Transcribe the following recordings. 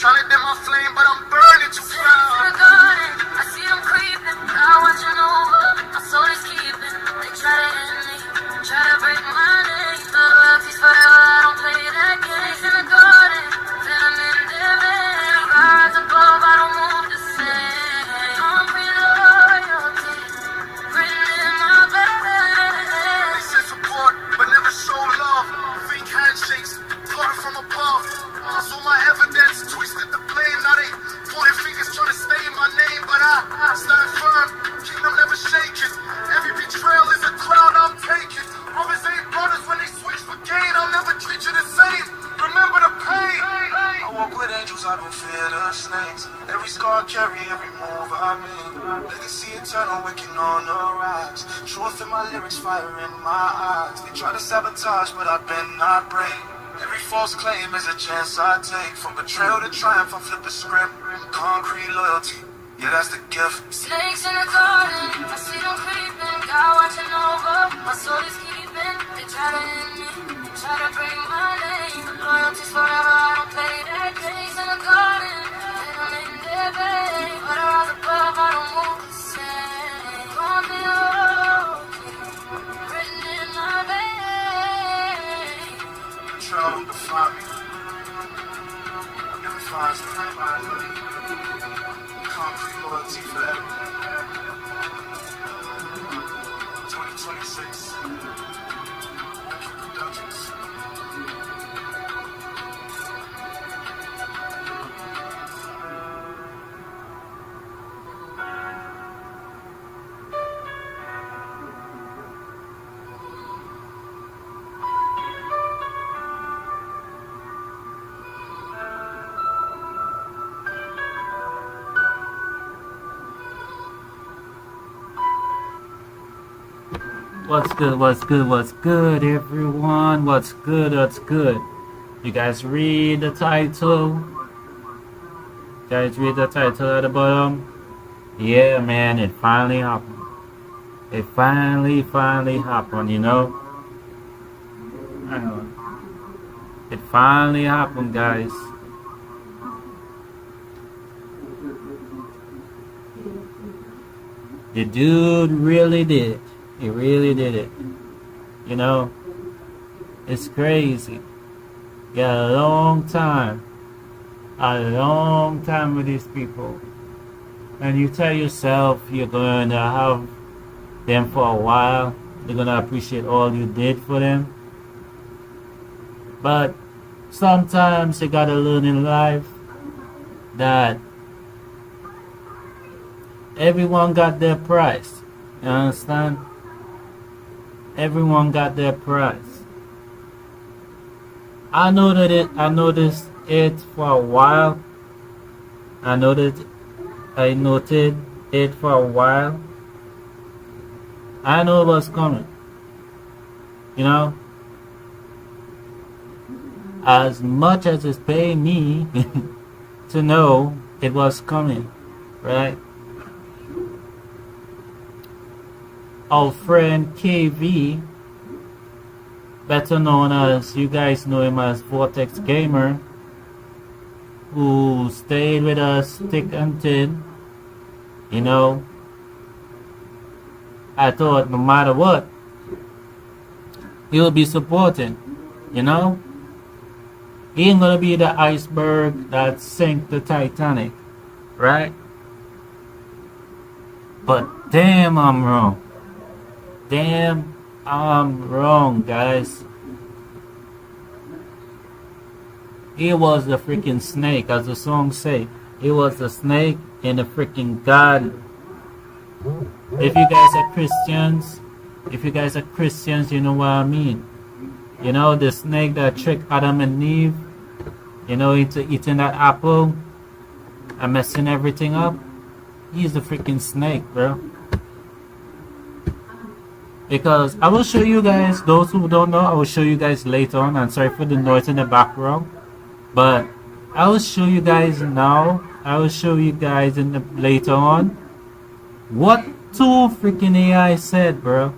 Trying to dim my flame, but I'm burning too proud. I see them creeping, I'm watching over. My soul is keeping. They try to end me, try to break my name. The loyalty's forever, I don't play that game. In the garden, then I'm in their vein. Rise above, I don't move the same. Concrete loyalty, written in my veins. They said support, but never show love. Fake handshakes, far from above. So my evidence twisted the blame. Now they pointing fingers trying to stain my name, but I stand firm. Kingdom never shaken. Every betrayal is a crown I'm taking. Brothers ain't brothers when they switch for gain. I'll never treat you the same. Remember the pain. I walk with angels, I don't fear the snakes. Every scar I carry, every move I make. Legacy eternal, waking on the rise. Truth in my lyrics, fire in my eyes. They try to sabotage, but I bend not break. Every false claim is a chance I take. From betrayal to triumph, I flip the script. Concrete loyalty, yeah, that's the gift. Snakes in the garden, I see them creeping. God watching over, my soul is keeping. They try to end me, try to bring my name. Loyalty's forever, I don't play that game. In the garden, then I'm in their vein. But I rise above, I don't move the same. Call me okay, written in my veins. Betrayal don't define me. I'll never find somebody. Concrete loyalty forever. 2026. Productions. What's good, everyone? What's good? You guys read the title? You guys read the title at the bottom? Yeah, man, it finally happened. It finally happened, you know? It finally happened, guys. The dude really did. He really did it. You know, it's crazy. Got a long time with these people. And you tell yourself you're going to have them for a while. They're going to appreciate all you did for them. But sometimes you got to learn in life that everyone got their price. You understand? Everyone got their price. I noticed it for a while. I noted it for a while. I know what's coming. You know? As much as it's paying me to know it was coming, right? Our friend KV, better known as, you guys know him as Vortexgamer, who stayed with us thick and thin. You know, I thought no matter what, he'll be supporting. You know, he ain't gonna be the iceberg that sank the Titanic, right? But damn, I'm wrong. Damn, I'm wrong, guys. He was the freaking snake, as the song say. He was the snake in the freaking garden. If you guys are Christians, you know what I mean. You know, the snake that tricked Adam and Eve, you know, into eating that apple and messing everything up. He's the freaking snake, bro. Because I will show you guys, those who don't know, I will show you guys later on. I'm sorry for the noise in the background. But I will show you guys now. I will show you guys later on what two freaking AI said, bro.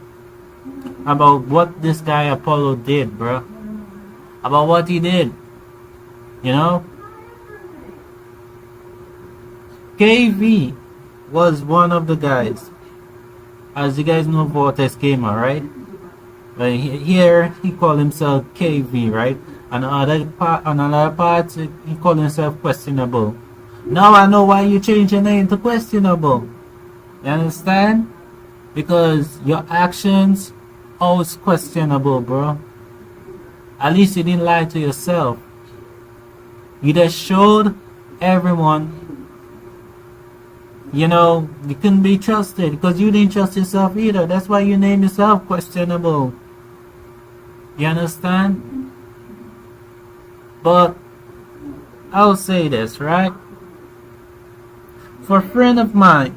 About what this guy Apollo did, bro. About what he did. You know? KV was one of the guys. As you guys know, Vortexgamer, right? But here he called himself KV, right? And another part he called himself Questionable. Now I know why you changed your name to Questionable. You understand? Because your actions always questionable, bro. At least you didn't lie to yourself. You just showed everyone, you know, you couldn't be trusted because you didn't trust yourself either. That's why you name yourself Questionable. You understand? But I'll say this, right? For a friend of mine,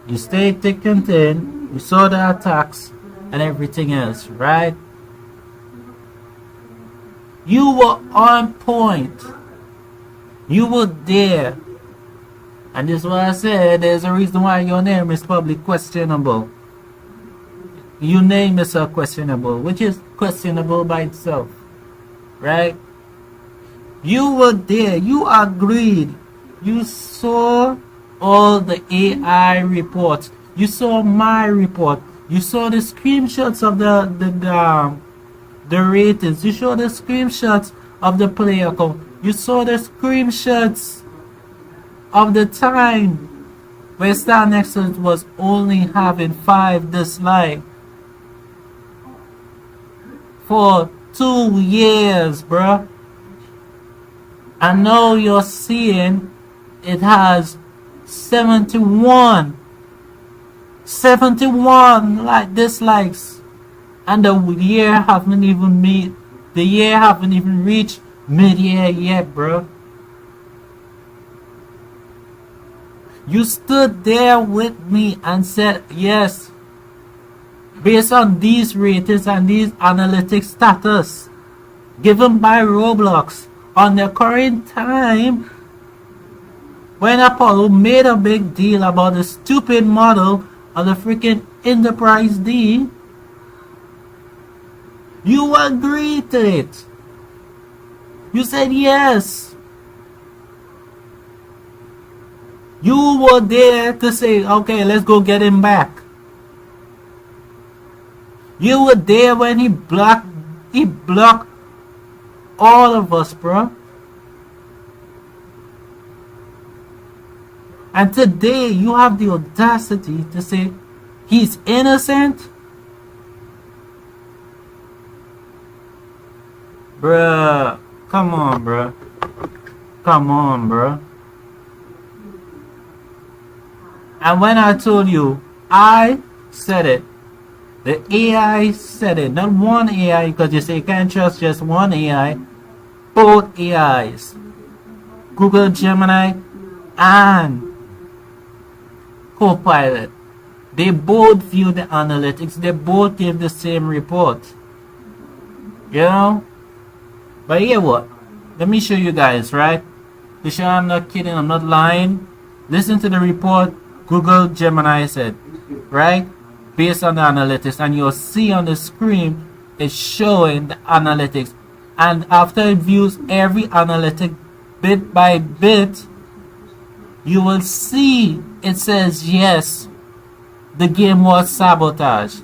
you stayed thick and thin, you saw the attacks and everything else, right? You were on point. You were there. And this is what I said, there's a reason why your name is probably questionable. You name yourself Questionable, which is questionable by itself. Right? You were there. You agreed. You saw all the AI reports. You saw my report. You saw the screenshots of the ratings. You saw the screenshots of the player count. You saw the screenshots of the time where Star Nexus was only having 5 dislikes for 2 years, bruh. And now you're seeing it has 71 like dislikes, and the year haven't even reached mid-year yet, bro. You stood there with me and said yes, based on these ratings and these analytics status given by Roblox on the current time, when Apollo made a big deal about the stupid model of the freaking Enterprise D, you agreed to it. You said yes. You were there to say, okay, let's go get him back. You were there when he blocked all of us, bro. And today you have the audacity to say he's innocent? Bruh, come on, bruh. Come on, bruh. And when I told you, I said it. The AI said it. Not one AI, because you say you can't trust just one AI. Both AIs. Google Gemini and Copilot. They both view the analytics. They both give the same report. You know? But here what? Let me show you guys, right? To show I'm not kidding, I'm not lying. Listen to the report Google Gemini said, right? Based on the analytics, and you'll see on the screen it's showing the analytics, and after it views every analytic bit by bit, you will see it says yes, the game was sabotaged.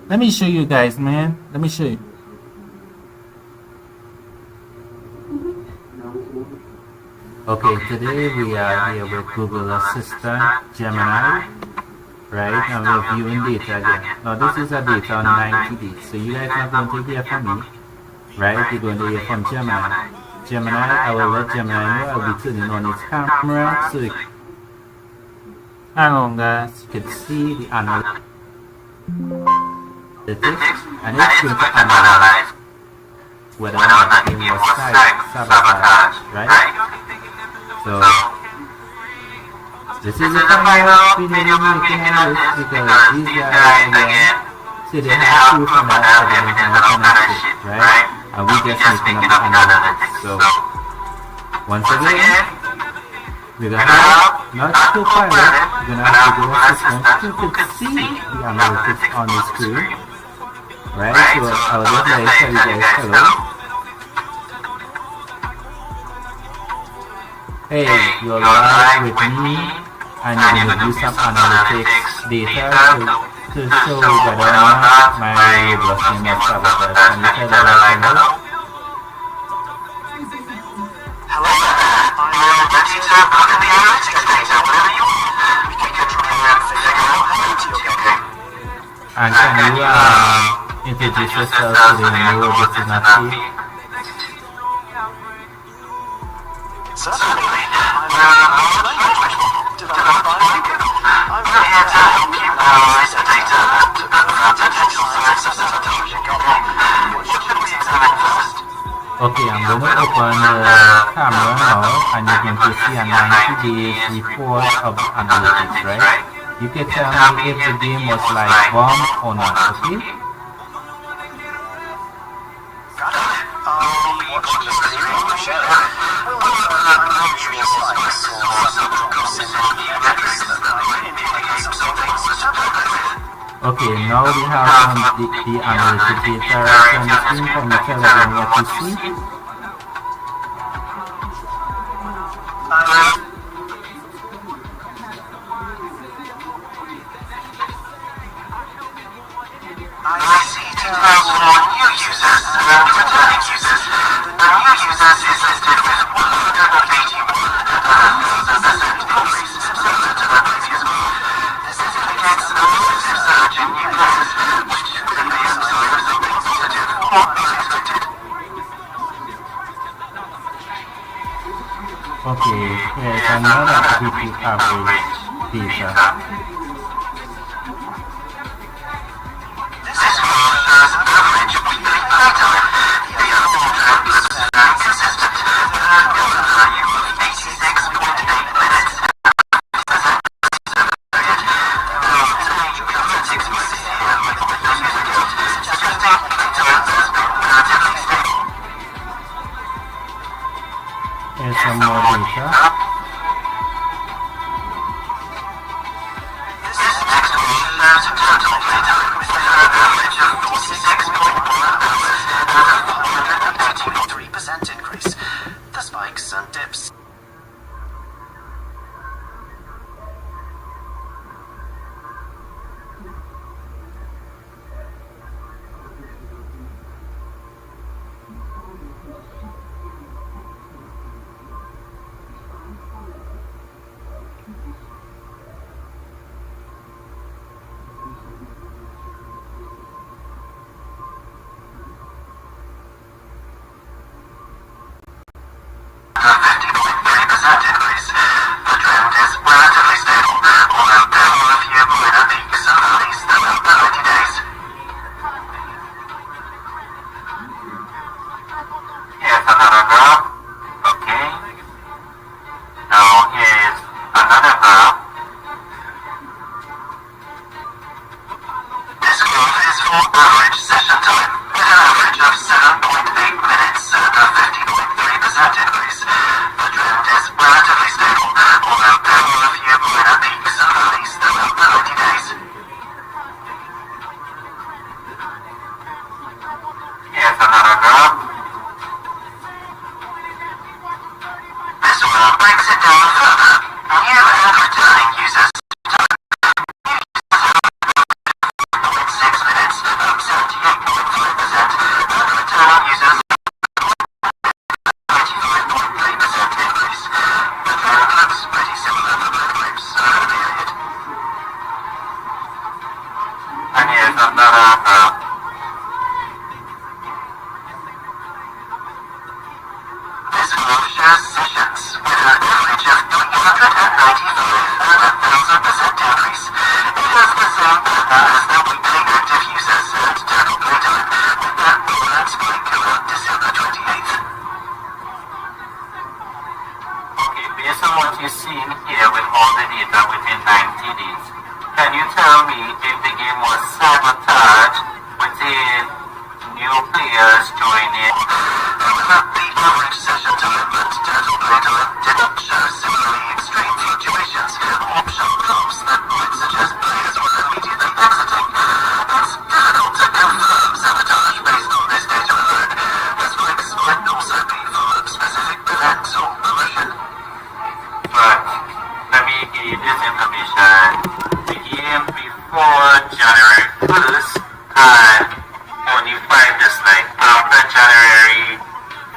Let me show you guys, man. Let me show you. Okay, today we are here with Google Assistant Gemini, right? And we're viewing data again. Now this is a data on 90 days, so you guys are going to hear from me, right? You're going to hear from Gemini. Gemini, I will let Gemini know I'll be turning on its camera, so hang on guys, you can see the analytics, and it's going to analyze whether or not the game was sabotaged, right? So, this is the final opinion we're making on this, because these guys again say they have proof and that evidence and connected, right? And we just making up the analytics. So, once again, we're gonna have not Copilot, we're gonna have Google Assistant so you can see the analytics on the screen, right? So I'll just tell you guys hello. hey, you're live with me, and you're going to use some analytics data to show whether or not my Roblox game was sabotaged. Can you tell us hello? Hello, I'm ready to look at the analytics data. Whatever you want, we can try and figure out what happened to your game. And can you introduce yourself to the new this is not Steve? Certainly. I'm a language model developed by Google. I'm here to help you analyze the data and potential signs of sabotage in your game. What should we examine first? Okay, I'm going to open the camera now, and you're going to see a 90 days report of analytics, right? You can tell me if the game was like bomb or not, okay? Got it. I'll be watching the screen to share it. We'll look for unusual spikes or sudden drops in the index that might indicate something's happening. Okay, now we have the analytics data right on the screen. Can you tell everyone what you see? I see 2,000 new users and returning users. The new users is listed with 181 and the increase similar to the previous one. This indicates a massive surge in new players, which could be a sign of something positive or unexpected. Okay, here's another weekly average data. This graph shows average weekly playtime. The overall trend looks very consistent. Value of 86.8 minutes. Here's some more data. This next one shows total playtime with an average of 46.1 hours and a 183% increase. The spikes and dips. A 50.3% increase. The trend is relatively stable, although there are a few minor peaks and valleys throughout the 90 days. Here's another graph. Okay. Now here's another graph. This graph is for average session time, with an average of 7.8 minutes and a 50.3% increase. The trend is relatively stable, although there are a few minor peaks and valleys throughout the 90 days. Here's another graph. This one breaks it down further. New and returning users. 6 minutes, up 78.5%, and returning users 25.3% increase. The trend looks pretty similar for both groups over the period. And here's another graph. This graph shows sessions with an average of 395 and a 1,000% increase. It has the same data as the weekly active users and total playtime, with that dominant spike around December 28th. Okay, based on what you're seeing here with all the data within 90 days, can you tell me if the game was sabotaged within new players joining? The average session time and total playtime didn't show similarly extreme fluctuations or show drops that might suggest players were immediately exiting. It's difficult to confirm sabotage based on this data alone, as spikes might also be for specific events or promotion. Okay, this information. The game before January 1st had only 5 dislikes. After January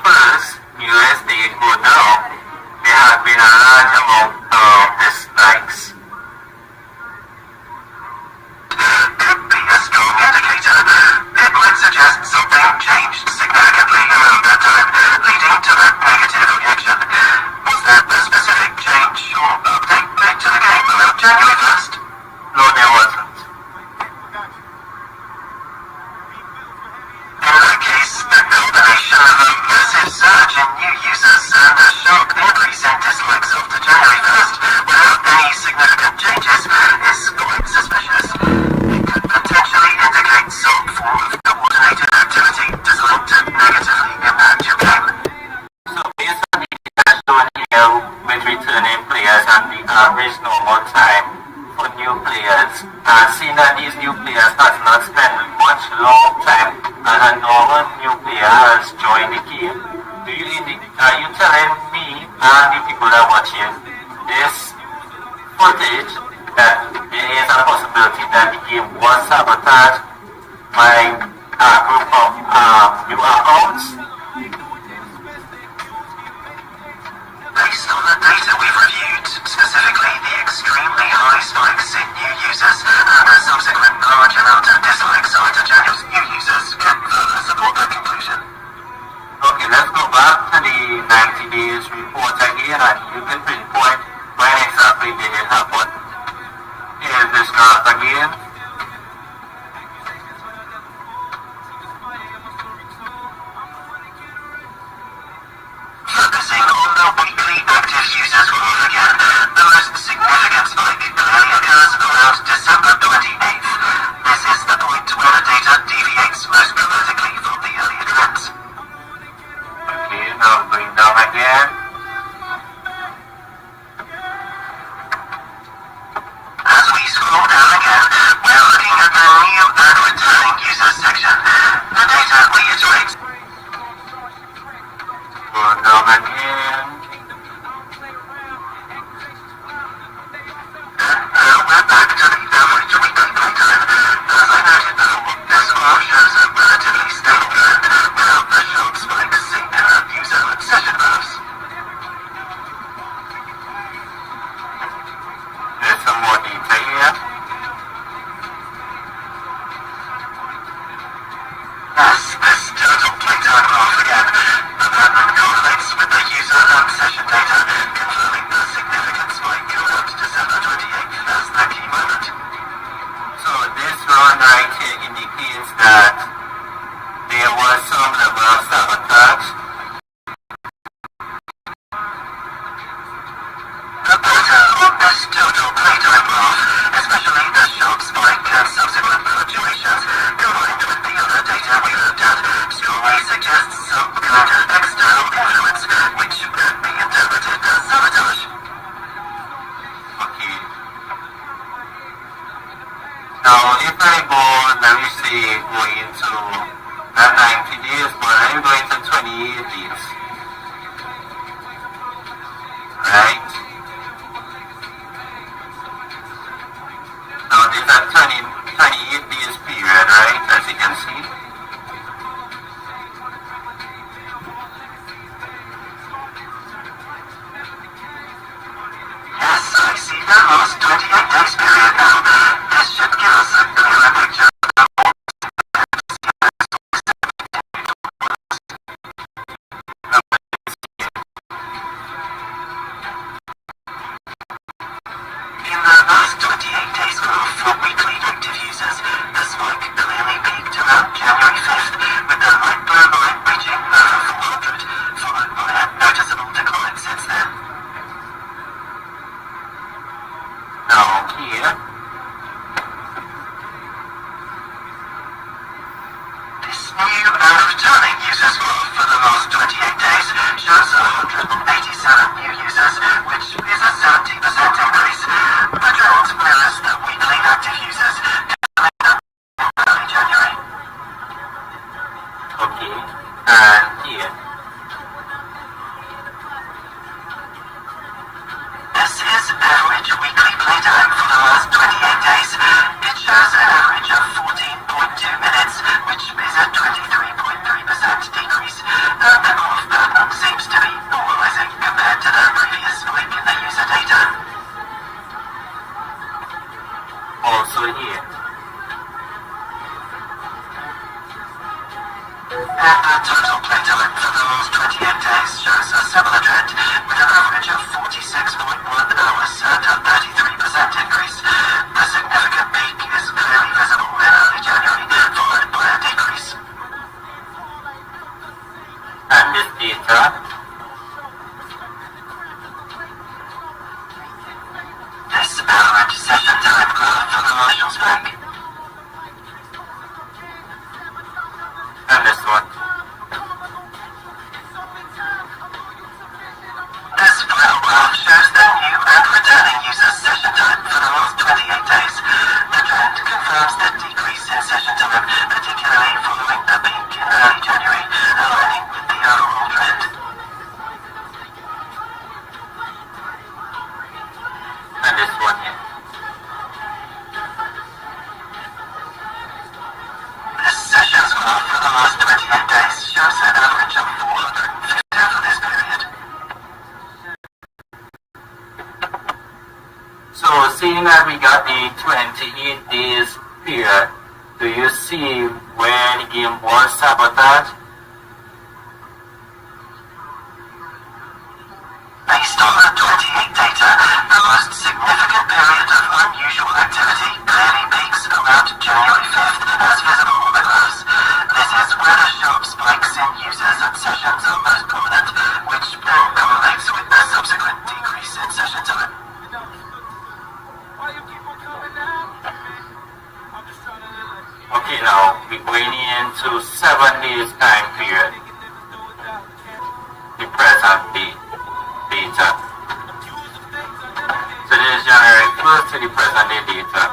1st, US day go down, there have been a large amount of dislikes. Could be a strong indicator. It might suggest something changed significantly around that time, leading to that negative reaction. Was there a specific change or update made to the game around January 1st? No, there wasn't. In that case, the combination of a massive surge in new users and a sharp increase in dislikes after January 1st without any significant changes is quite suspicious. It could potentially indicate some form of coordinated activity designed to negatively impact your game. So based on the data shown here with returning players and the average normal time for new players, seeing that these new players have not spent much long time and a normal new player has joined the game, are you telling me and the people that are watching this footage that there is a possibility that the game was sabotaged by a group of new accounts? Based on the data we've reviewed, specifically the extremely high spikes in new users and a subsequent large amount of dislikes after January's new users, can further support that conclusion. Okay, let's go back to the 90 days report again and you can pinpoint when exactly did it happen. Here's this graph again. Focusing on the weekly active users graph again, the most significant spike clearly occurs around December 28th. This is the point where the data deviates most dramatically from the earlier trends. Okay, now going down again. As we scroll down again, we're looking at the new and returning users section. The data reiterates. Go down again. We're back to the average weekly playtime. As I noted before, this graph shows a relatively stable trend without the sharp spikes seen in our user and session graphs. There's some more data here. Yes, this total playtime graph again. The pattern correlates with the user and session data, confirming the significant spike around December 28th as the key moment. So this run right here indicates that there was some level of sabotage. The pattern on this total playtime graph, especially the sharp spike and subsequent fluctuations, combined with the other data we looked at, strongly suggests some kind of external influence, which could be interpreted as sabotage. Okay. Now if I go, let me say, go into not 90 days, but I'm going to 28 days. Right? Now there's a 28 days period, right? As you can see. Yes, I see that last 28 days period now. This should give us a clearer picture. In the last 28 days graph for weekly active users, the spike clearly peaked around January 5th, with the light blue line reaching over 400, followed by a noticeable decline since then. Now here, This new and returning users graph for the last 28 days shows 187 new users, which is a 70% increase. The trend mirrors the weekly active users declining in early January. okay, and here. This is average weekly weekly playtime for the last 28 days. It shows an average of 14.2 minutes, which is a 23.3% decrease. The graph pattern seems to be normalizing compared to the previous week in the user data. Also here. And the total playtime for the last 28 days shows a similar trend, with an average of 46.1 hours and a 33% increase. The significant peak is clearly visible in early January, followed by a decrease. And this data. This average session time graph for the Marshall's break. And this one. This flow graph shows the new and returning users' session time for the last 28 days. The trend confirms the decrease in session time, particularly following the peak in early January, aligning with the overall trend. And this one here. This sessions graph for the last 28 days shows an average of 450 for this period. So seeing that we got the 28 days period, do you see where the game was sabotaged? Based on the 28 data, the most significant period of unusual activity clearly peaks around January 5th, as visible on the graphs. This is where the sharp spikes in users and sessions are most prominent, which then correlates with the subsequent decrease in session time. Okay, now we're going into 7 days time period. The present day data. So this is January 1st to the present day data.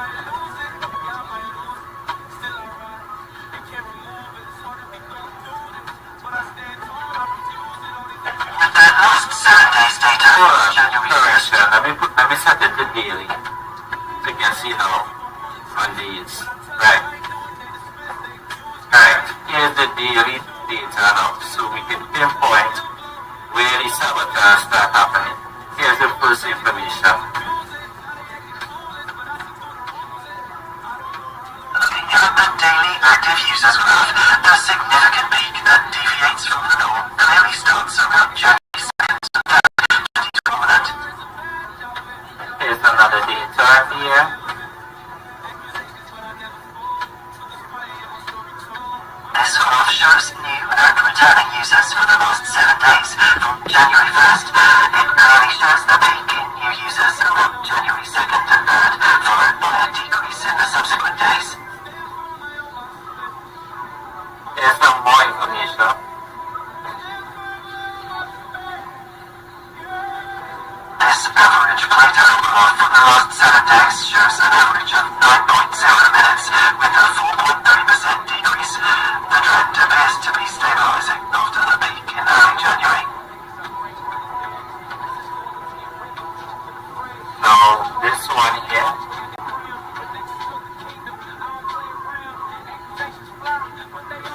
The last 7 days data is January 1st. Correction. Let me set it to daily. So you can see now on these. Right. Right. Here's the daily data now. So we can pinpoint where the sabotage start happening. Here's the first information. Looking at the daily active users graph, the significant peak that deviates from the norm clearly starts around January 2nd, which is prominent. Here's another data here. This graph shows new and returning users for the last 7 days, from January 1st. It clearly shows the peak in new users around January 2nd and 3rd, followed by a decrease in the subsequent days. Here's some more information. This average playtime graph for the last 7 days shows an average of 9.0 minutes, with a 4.3% decrease. The trend appears to be stabilizing after the peak in early January. Now this one here.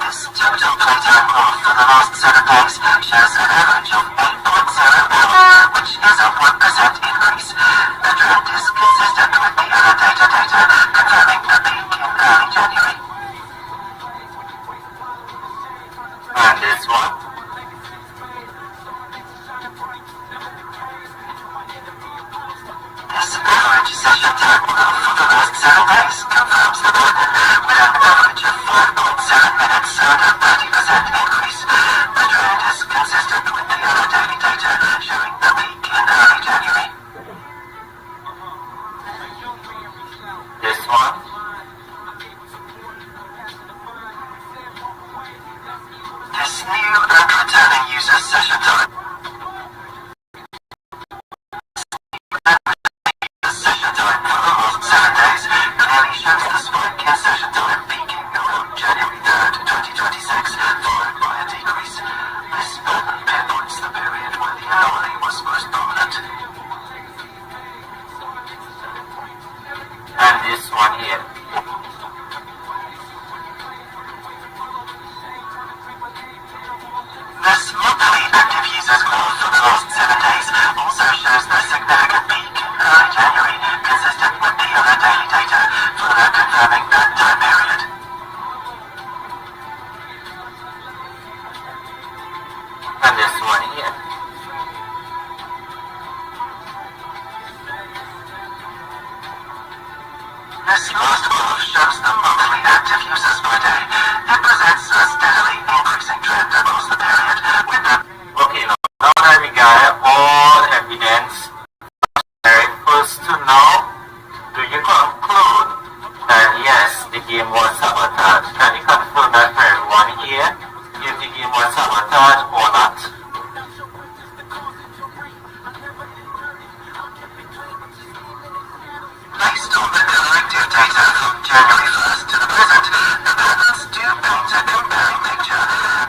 This total playtime graph for the last 7 days shows an average of 8.0 hours, which is a 1% increase. The trend is consistent with the other data, confirming the peak in early January. And this one. This average session time graph for the last 7 days confirms the pattern, with an average of 5.7 minutes and a 30% increase. The trend is consistent with the other daily data, showing the peak in early January. This one. This new and returning user session time. Session time for the last 7 days clearly shows the spike in session time peaking around January 3rd, 2026, followed by a decrease. This pattern pinpoints the period where the anomaly was most prominent. and this one here. This monthly active users growth for the last 7 days also shows a significant peak in early January, consistent with the other daily data, further confirming that time period. And this one here. This last graph shows the monthly active users per day. It presents a steadily increasing trend across the period, with the Okay, now that we got all evidence, first to know, do you conclude that yes, the game was sabotaged? Can you confirm that for everyone here, if the game was sabotaged or not? based on the collective data from January 1st to the present, the patterns do paint a comparing picture.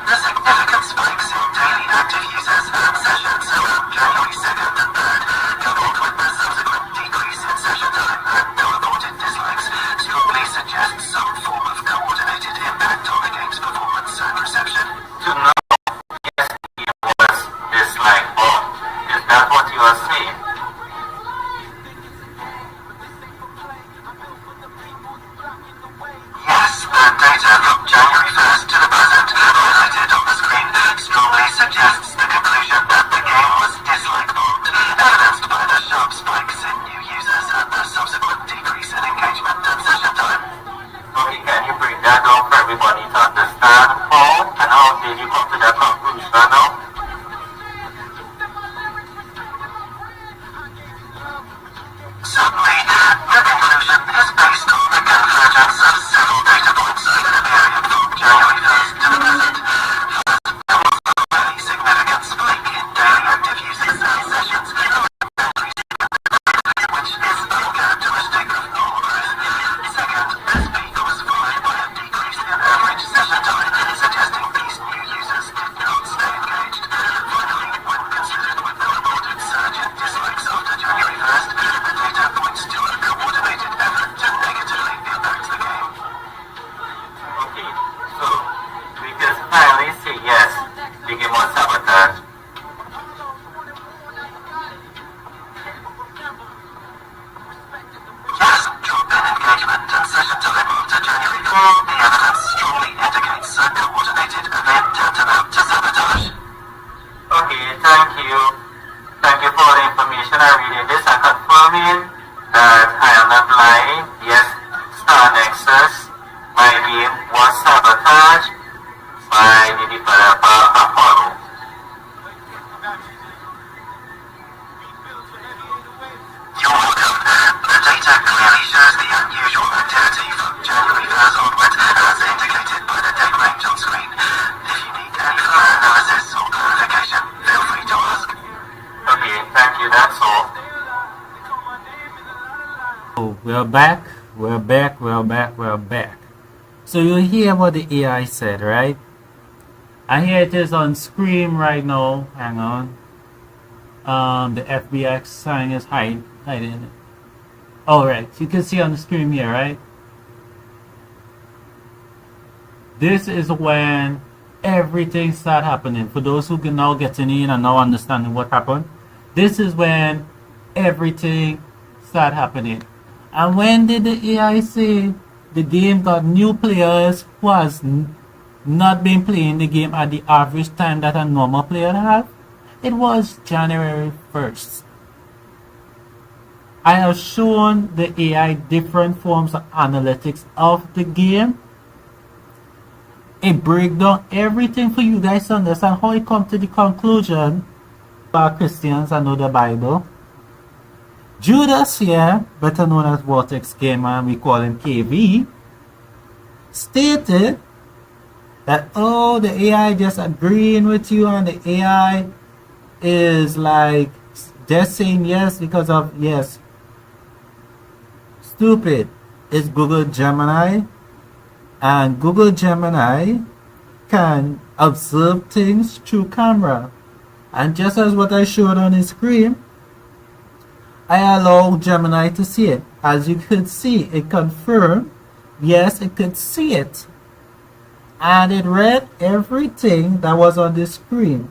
The significant spikes in daily active users and sessions around January 2nd and 3rd, coupled with the subsequent decrease in session time and no reported dislikes, strongly suggest some form of coordinated impact on the game's performance and reception. To know, yes, the game was disliked, or is that what you are saying? Yes, the data from January 1st to the present, highlighted on the screen, strongly suggests the conclusion that the game was dislike bombed, evidenced by the sharp spikes in new users and the subsequent decrease in engagement and session time. Okay, can you break that down for everybody to understand how and how did you come to that conclusion now? Certainly, the conclusion is based on the convergence of several data points over the period from January 1st to the present. First, there was a really significant spike in daily active users and sessions, which is uncharacteristic of normal growth. Second, this peak was followed by a decrease in average session time, suggesting these new users did not stay engaged. Finally, when considered with the reported surge in dislikes after January 1st, the data points to a coordinated effort to negatively impact the game. Okay, so we can finally say yes, the game was sabotaged. Yes, drop in engagement and session time after January 4th, the evidence strongly indicates a coordinated event tantamount to sabotage. Okay, thank you. Thank you for the information. I'm reading this and confirming that I am not lying. Yes, Star Nexus, my game was sabotaged by the developer Apollo. You're welcome. The data clearly shows the unusual activity from January 1st onwards, as indicated by the date range on screen. If you need any further analysis or clarification, feel free to ask. Okay, thank you. That's all. Oh, we're back. We're back. We're back. We're back. So you hear what the AI said, right? And here it is on screen right now. Hang on. The FBI sign is hiding it. All right, you can see on the screen here, right? This is when everything started happening. For those who can now getting in and now understanding what happened, this is when everything started happening. And when did the AI say the game got new players who has not been playing the game at the average time that a normal player have? It was January 1st. I have shown the AI different forms of analytics of the game. It breaks down everything for you guys to understand how it come to the conclusion. About Christians and know the Bible. Judas here, better known as Vortexgamer, we call him KV, stated that, oh, the AI just agreeing with you and the AI is like just saying yes because of yes. Stupid. It's Google Gemini, and Google Gemini can observe things through camera. And just as what I showed on the screen, I allow Gemini to see it. As you could see, it confirmed, yes, it could see it. And it read everything that was on the screen.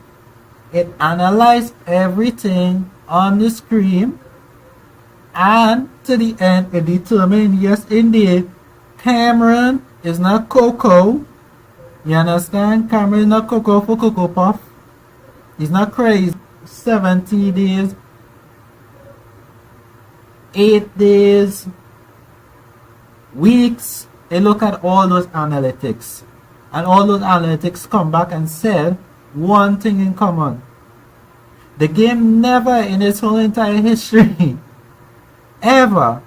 It analyzed everything on the screen, and to the end it determined, yes indeed, Cameron is not Coco. You understand? Cameron is not Coco for Cocoa Puff. He's not crazy. 70 days, 8 days, weeks. They look at all those analytics, and all those analytics come back and said one thing in common. The game never in its whole entire history ever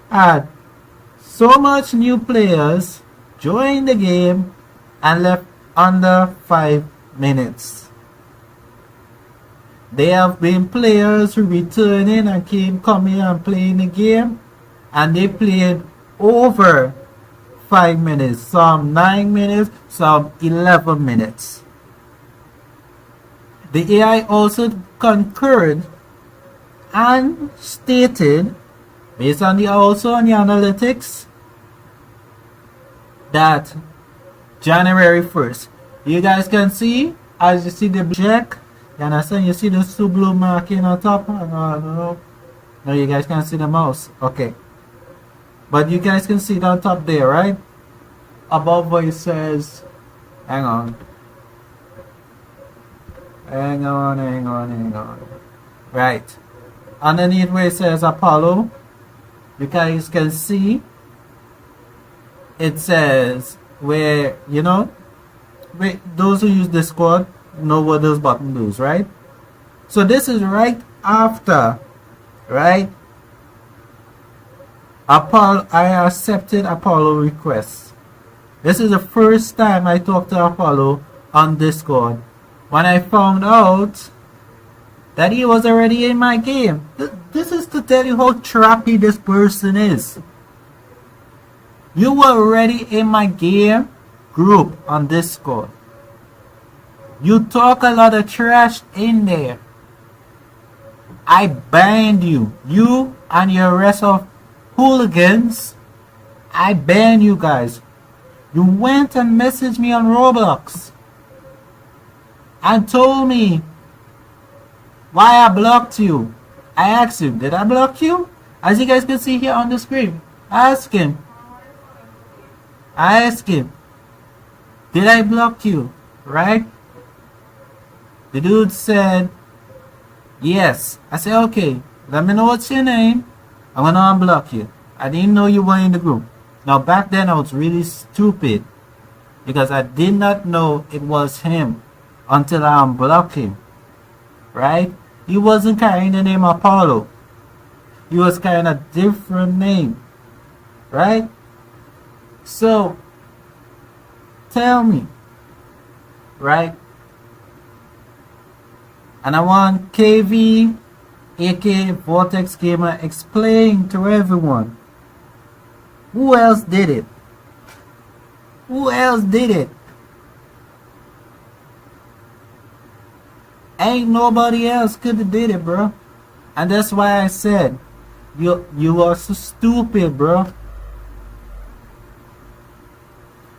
had so much new players join the game and left under 5 minutes. There have been players who returned in and coming and playing the game, and they played over 5 minutes, some 9 minutes, some 11 minutes. The AI also concurred and stated, based on the analytics, that January 1st. You guys can see, as you see the check, you understand, you see the two blue marking on top. No, you guys can't see the mouse. Okay. But you guys can see it on top there, right? Above where it says, hang on. Right. Underneath where it says Apollo, you guys can see it says where, you know, those who use Discord know what those buttons do, right? So this is right after, right? Apollo, I accepted Apollo requests. This is the first time I talked to Apollo on Discord, when I found out that he was already in my game. This is to tell you how trappy this person is. You were already in my game group on Discord. You talk a lot of trash in there. I banned you. You and your rest of hooligans. I banned you guys. You went and messaged me on Roblox and told me why I blocked you. I asked him, did I block you? As you guys can see here on the screen, I asked him, did I block you? Right? The dude said, yes. I said, okay, let me know what's your name. I'm gonna unblock you. I didn't know you were in the group. Now back then I was really stupid, because I did not know it was him until I unblocked him. Right? He wasn't carrying the name Apollo. He was carrying a different name. Right? So, tell me. Right? And I want KV, aka Vortexgamer, explain to everyone, who else did it? Who else did it? Ain't nobody else could have did it, bro. And that's why I said, you are so stupid, bro.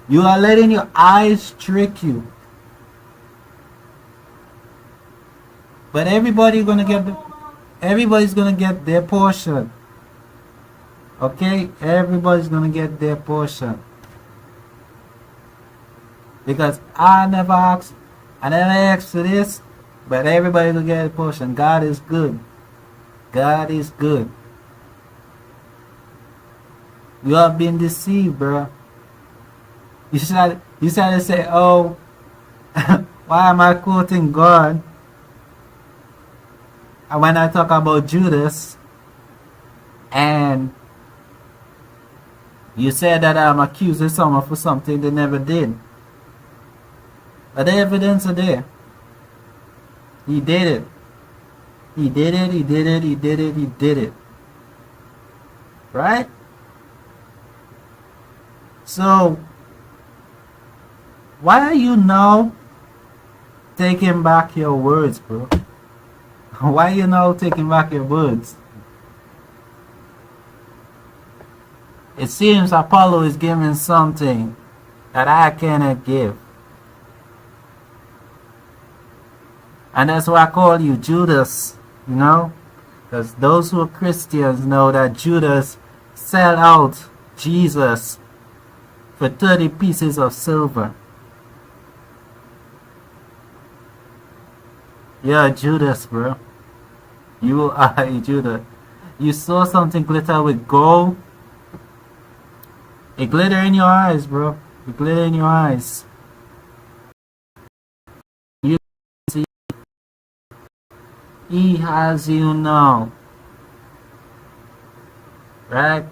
You are letting your eyes trick you. But everybody's gonna get their portion. Okay? Everybody's gonna get their portion. Because I never asked for this, but everybody will get a portion. God is good. God is good. You have been deceived, bro. You should to say, oh, why am I quoting God? And when I talk about Judas, and you said that I'm accusing someone for something they never did. But the evidence are there. He did it. He did it, he did it, he did it, he did it. Right? So, why are you now taking back your words, bro? Why are you now taking back your words? It seems Apollo is giving something that I cannot give. And that's why I call you Judas, you know? Because those who are Christians know that Judas sell out Jesus for 30 pieces of silver. You're Judas, bro. You are a Judas. You saw something glitter with gold. It glitter in your eyes, bro. It glitter in your eyes. You see, he has you now. Right?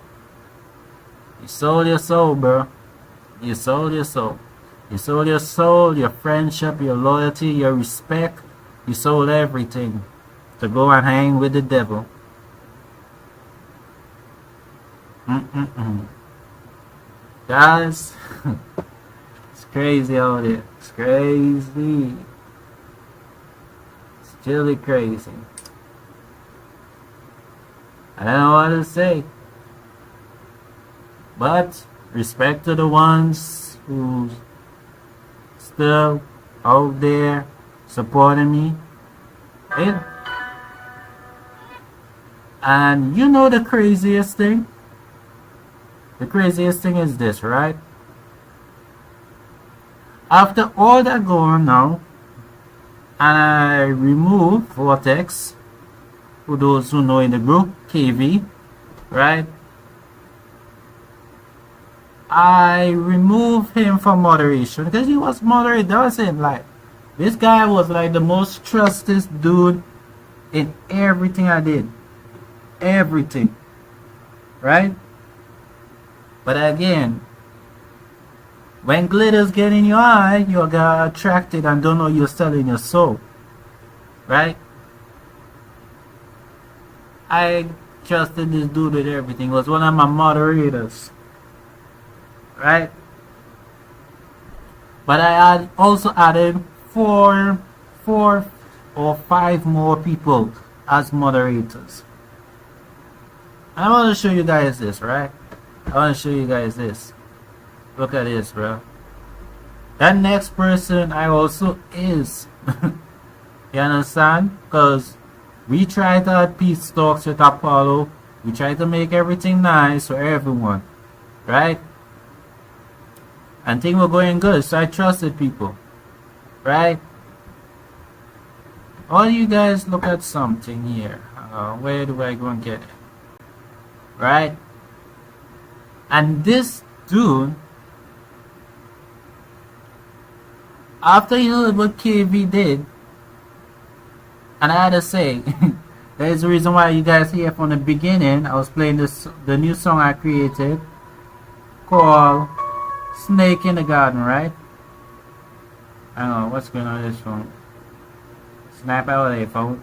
You sold your soul, bro. You sold your soul. You sold your soul, your friendship, your loyalty, your respect. You sold everything to go and hang with the devil. Guys, it's crazy out there. It's crazy. It's really crazy. I don't know what to say. But respect to the ones who still out there supporting me. Yeah. And you know the craziest thing? The craziest thing is this, right? After all that going on, and I remove Vortex, for those who know in the group, KV, right? I remove him from moderation because he was moderate. That was it. Like, this guy was like the most trusted dude in everything I did. Everything. Right? But again, when glitters get in your eye, you get attracted and don't know you're selling your soul. Right? I trusted this dude with everything. He was one of my moderators. Right? But I also added four or five more people as moderators. I want to show you guys this, right? I want to show you guys this. Look at this, bro. That next person I also is. You understand? Because we try to have peace talks with Apollo. We try to make everything nice for everyone. Right? And things were going good, so I trusted people. Right? All you guys look at something here. Where do I go and get it? Right? And this dude, after he heard what KV did, and I had to say, that is the reason why you guys here from the beginning, I was playing the new song I created called Snake in the Garden, right? I don't know what's going on with this phone. Snap out of there, phone.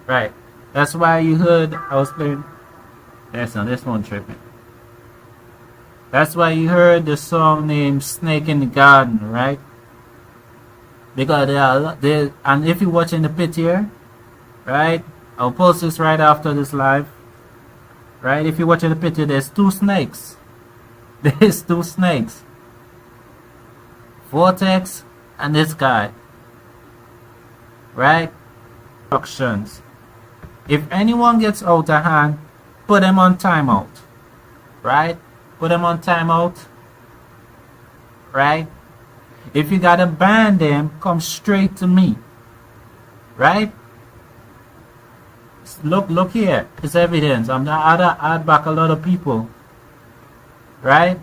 Right. That's why you heard I was playing. That's not this one tripping. That's why you heard the song named Snake in the Garden, right? Because and if you're watching the pit here, right? I'll post this right after this live. Right? If you're watching the pit here, there's two snakes. There's two snakes. Vortex and this guy. Right? Instructions. If anyone gets out of hand, put them on timeout. Right? Put them on timeout. Right? If you gotta ban them, come straight to me. Right? Look here. It's evidence. I'm not add back a lot of people. Right?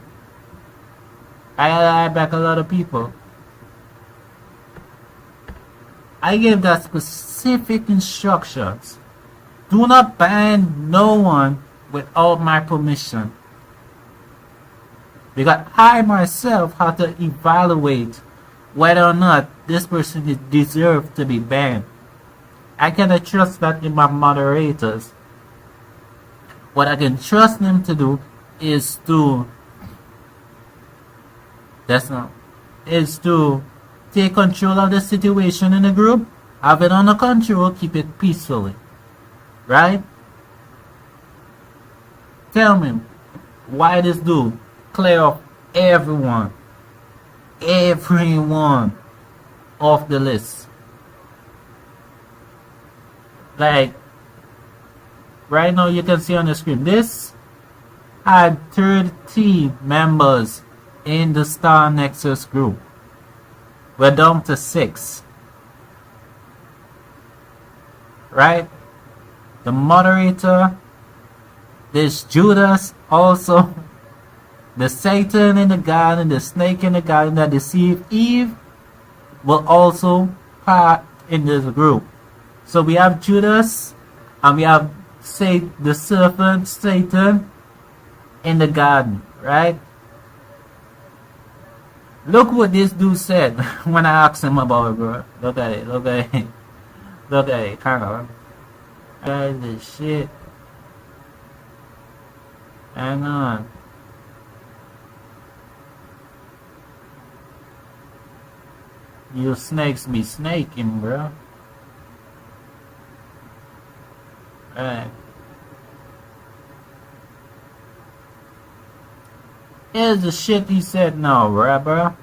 I add back a lot of people. I gave that specific instructions. Do not ban no one without my permission. Because I myself have to evaluate whether or not this person is deserved to be banned. I cannot trust that in my moderators. What I can trust them to do is to take control of the situation in the group, have it under control, keep it peacefully. Right? Tell me, Why this dude clear off everyone off the list? Like right now you can see on the screen, this had 30 members in the Star Nexus group. We're down to 6. Right? The moderator, this Judas also, the Satan in the garden, the snake in the garden that deceived Eve will also part in this group. So we have Judas and we have the serpent Satan in the garden, right? Look what this dude said when I asked him about it, bro. Look at it, look at it. Look at it, kind of. Guys, this shit. Hang on. You snakes be snaking, bro. Alright. Here's the shit he said now, bro.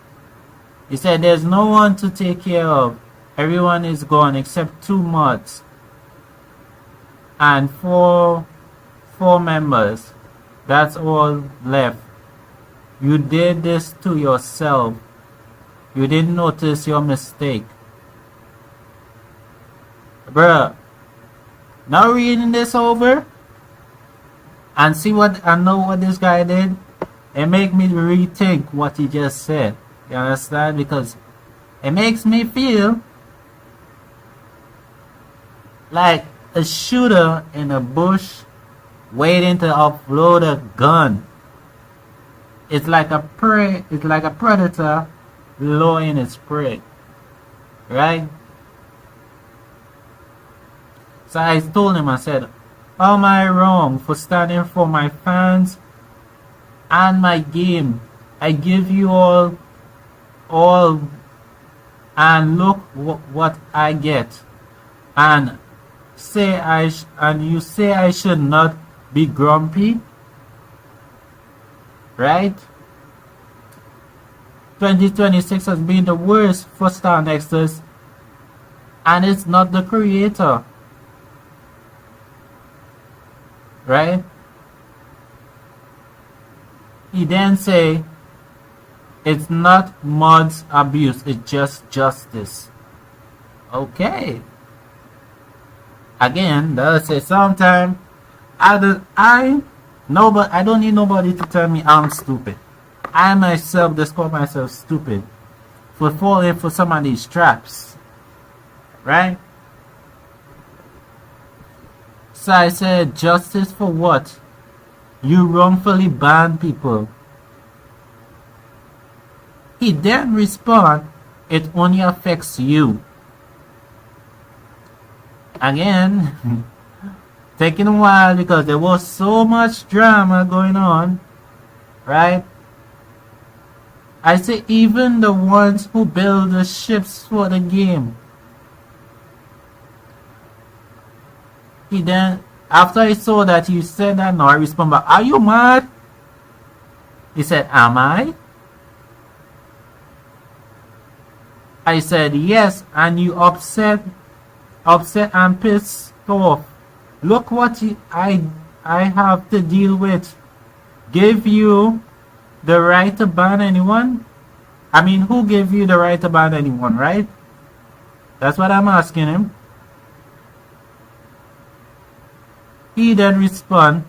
He said there's no one to take care of. Everyone is gone except 2 mods. And 4 members. That's all left. You did this to yourself. You didn't notice your mistake. Bruh. Now reading this over and see what I know what this guy did, it make me rethink what he just said. You understand? Because it makes me feel like a shooter in a bush waiting to upload a gun. It's like a prey. It's like a predator luring its prey, right? So I told him, I said, how am I wrong for standing for my fans and my game? I give you all, and look what I get. And you say I should not be grumpy, right? 2026 has been the worst for Star Nexus, and it's not the creator, right? He then say it's not mods abuse, it's just justice. Okay. Again, that's it. Sometimes I don't need nobody to tell me I'm stupid. I myself just call myself stupid for falling for some of these traps, right? So I said, justice for what? You wrongfully ban people. He then respond, it only affects you. Again, taking a while because there was so much drama going on, right? I say even the ones who build the ships for the game. He then, after I saw that he said that, now I respond back, are you mad? He said, am I? I said, yes, and you upset and pissed off. Look what I have to deal with. Give you the right to ban anyone? I mean, who gave you the right to ban anyone, right? That's what I'm asking him. He then respond,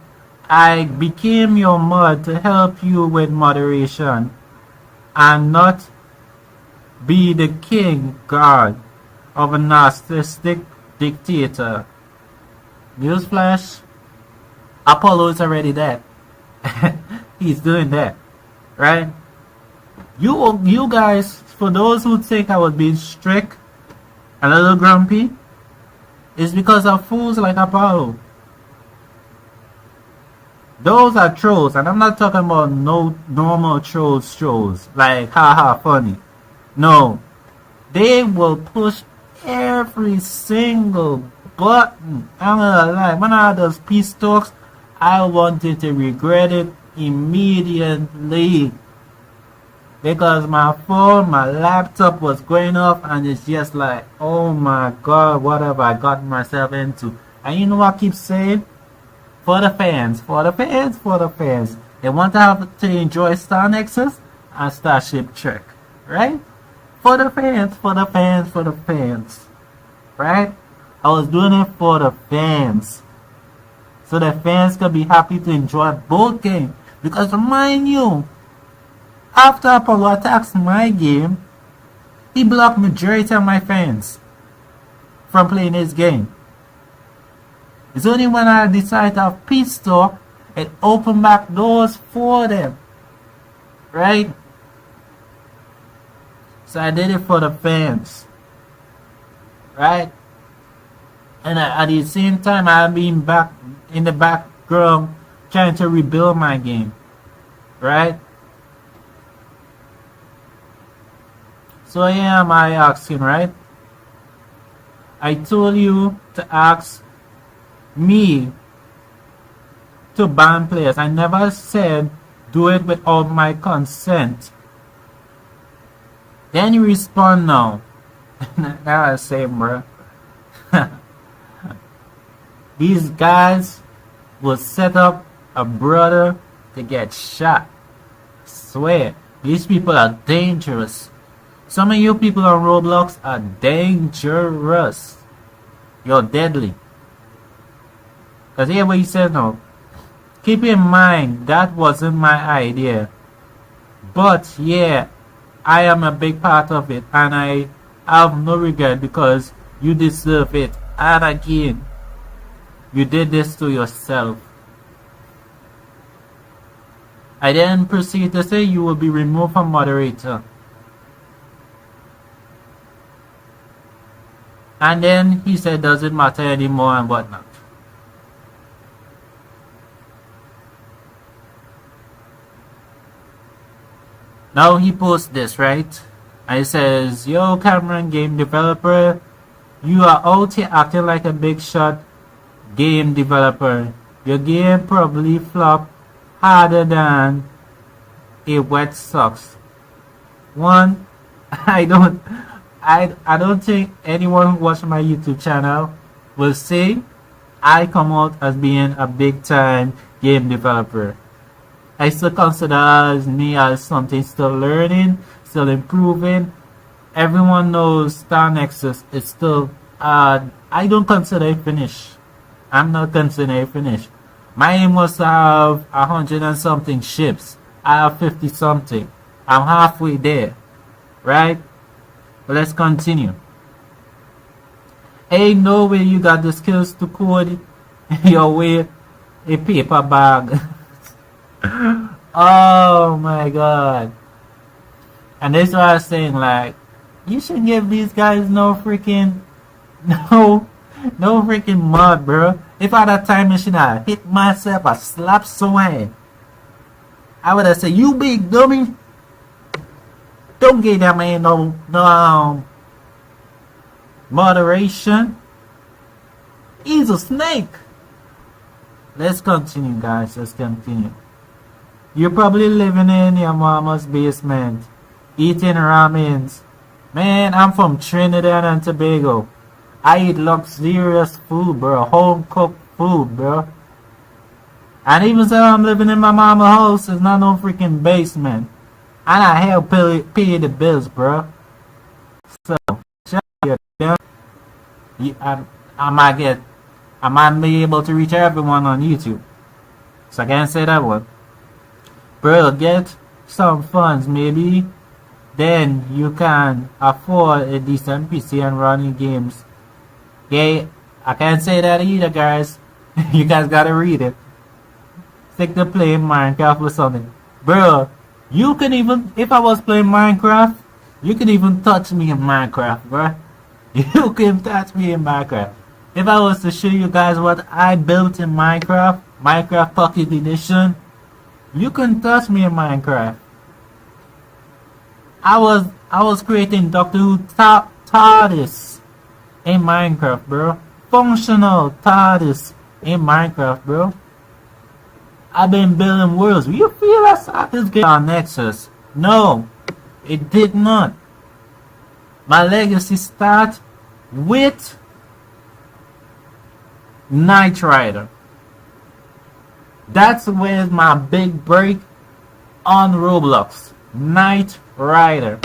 I became your mod to help you with moderation and not be the king god of a narcissistic dictator. Newsflash, Apollo is already dead. He's doing that, right? You guys, for those who think I was being strict and a little grumpy, it's because of fools like Apollo. Those are trolls, and I'm not talking about no normal trolls like haha funny. No, they will push every single button. I'm gonna lie, when I had those peace talks, I wanted to regret it immediately because my phone, my laptop was going off, and it's just like, oh my god, what have I gotten myself into? And you know what I keep saying? For the fans, for the fans, for the fans. They want to have to enjoy Star Nexus and Starship Trek, right? For the fans, for the fans, for the fans, right? I was doing it for the fans, so the fans could be happy to enjoy both games. Because mind you, after Apollo attacks my game, he blocked majority of my fans from playing his game. It's only when I decided to have peace talk and open back doors for them, right? So I did it for the fans, right? And at the same time, I've been back in the background trying to rebuild my game, right? So here am I asking, right? I told you to ask me to ban players. I never said do it without my consent. Then you respond now. Now I say, bro. These guys will set up a brother to get shot. Swear, these people are dangerous. Some of you people on Roblox are dangerous. You're deadly. Because here what he said now. Keep in mind, that wasn't my idea. But yeah, I am a big part of it. And I have no regret because you deserve it. And again, you did this to yourself. I then proceed to say you will be removed from moderator. And then he said doesn't matter anymore and whatnot. Now he posts this, right? And he says, yo Cameron, game developer, you are out here acting like a big shot game developer. Your game probably flopped harder than a wet socks. One, I don't think anyone who watches my YouTube channel will say I come out as being a big time game developer. I still consider me as something still learning, still improving. Everyone knows Star Nexus is still, I don't consider it finished. I'm not considering it finished. My aim was to have 100 and something ships. I have 50 something. I'm halfway there, right? But let's continue. Ain't no way you got the skills to code your way a paper bag. Oh my god. And this is what I was saying, like, you should give these guys no freaking mud, bro. If I had a time machine, I hit myself, I slap someone. I would have said, you big dummy, don't give that man no moderation. He's a snake. Let's continue, guys. Let's continue. You're probably living in your mama's basement, eating ramens. Man, I'm from Trinidad and Tobago. I eat luxurious food, bro. Home cooked food, bro. And even though I'm living in my mama's house, it's not no freaking basement. And I help pay the bills, bro. So, shut your damn. I might be able to reach everyone on YouTube. So I can't say that one. Bro, get some funds, maybe. Then you can afford a decent PC and running games. Yeah, I can't say that either, guys. You guys gotta read it. Stick to playing Minecraft or something. Bro, you can even, if I was playing Minecraft, you can even touch me in Minecraft, bro. You can touch me in Minecraft. If I was to show you guys what I built in Minecraft, Minecraft Pocket Edition, you can touch me in Minecraft. I was creating Doctor Who TARDIS in Minecraft, bro. Functional TARDIS in Minecraft, bro. I've been building worlds. You feel I start this game on Nexus? No, it did not. My legacy start with Knight Rider. That's where my big break on Roblox. Knight Rider.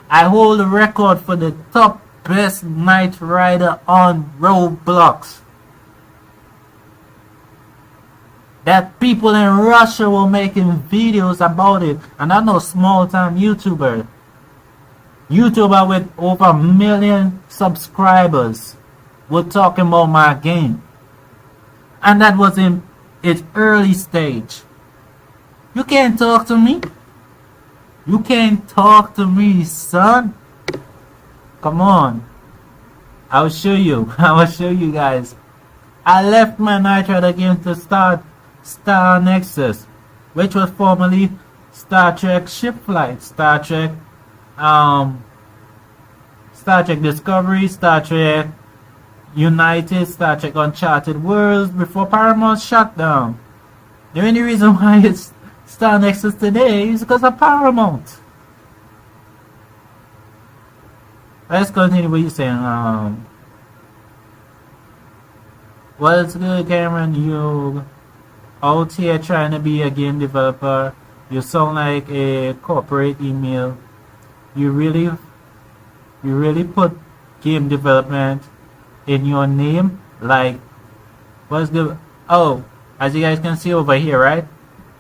I hold the record for the top best Knight Rider on Roblox. That people in Russia were making videos about it, and I know small time YouTuber with over 1 million subscribers were talking about my game, and that was in its early stage. You can't talk to me. You can't talk to me, son. Come on. I'll show you. I will show you guys. I left my Knight Rider game to start Star Nexus, which was formerly Star Trek Shipflight, Star Trek Discovery, Star Trek United, Star Trek Uncharted Worlds, before Paramount shut down. The only reason why it's Star Nexus today is because of Paramount. Let's continue what you're saying. What's good, Cameron? You out here trying to be a game developer? You sound like a corporate email. You really put game development in your name? Like, what's the... Oh, as you guys can see over here, right?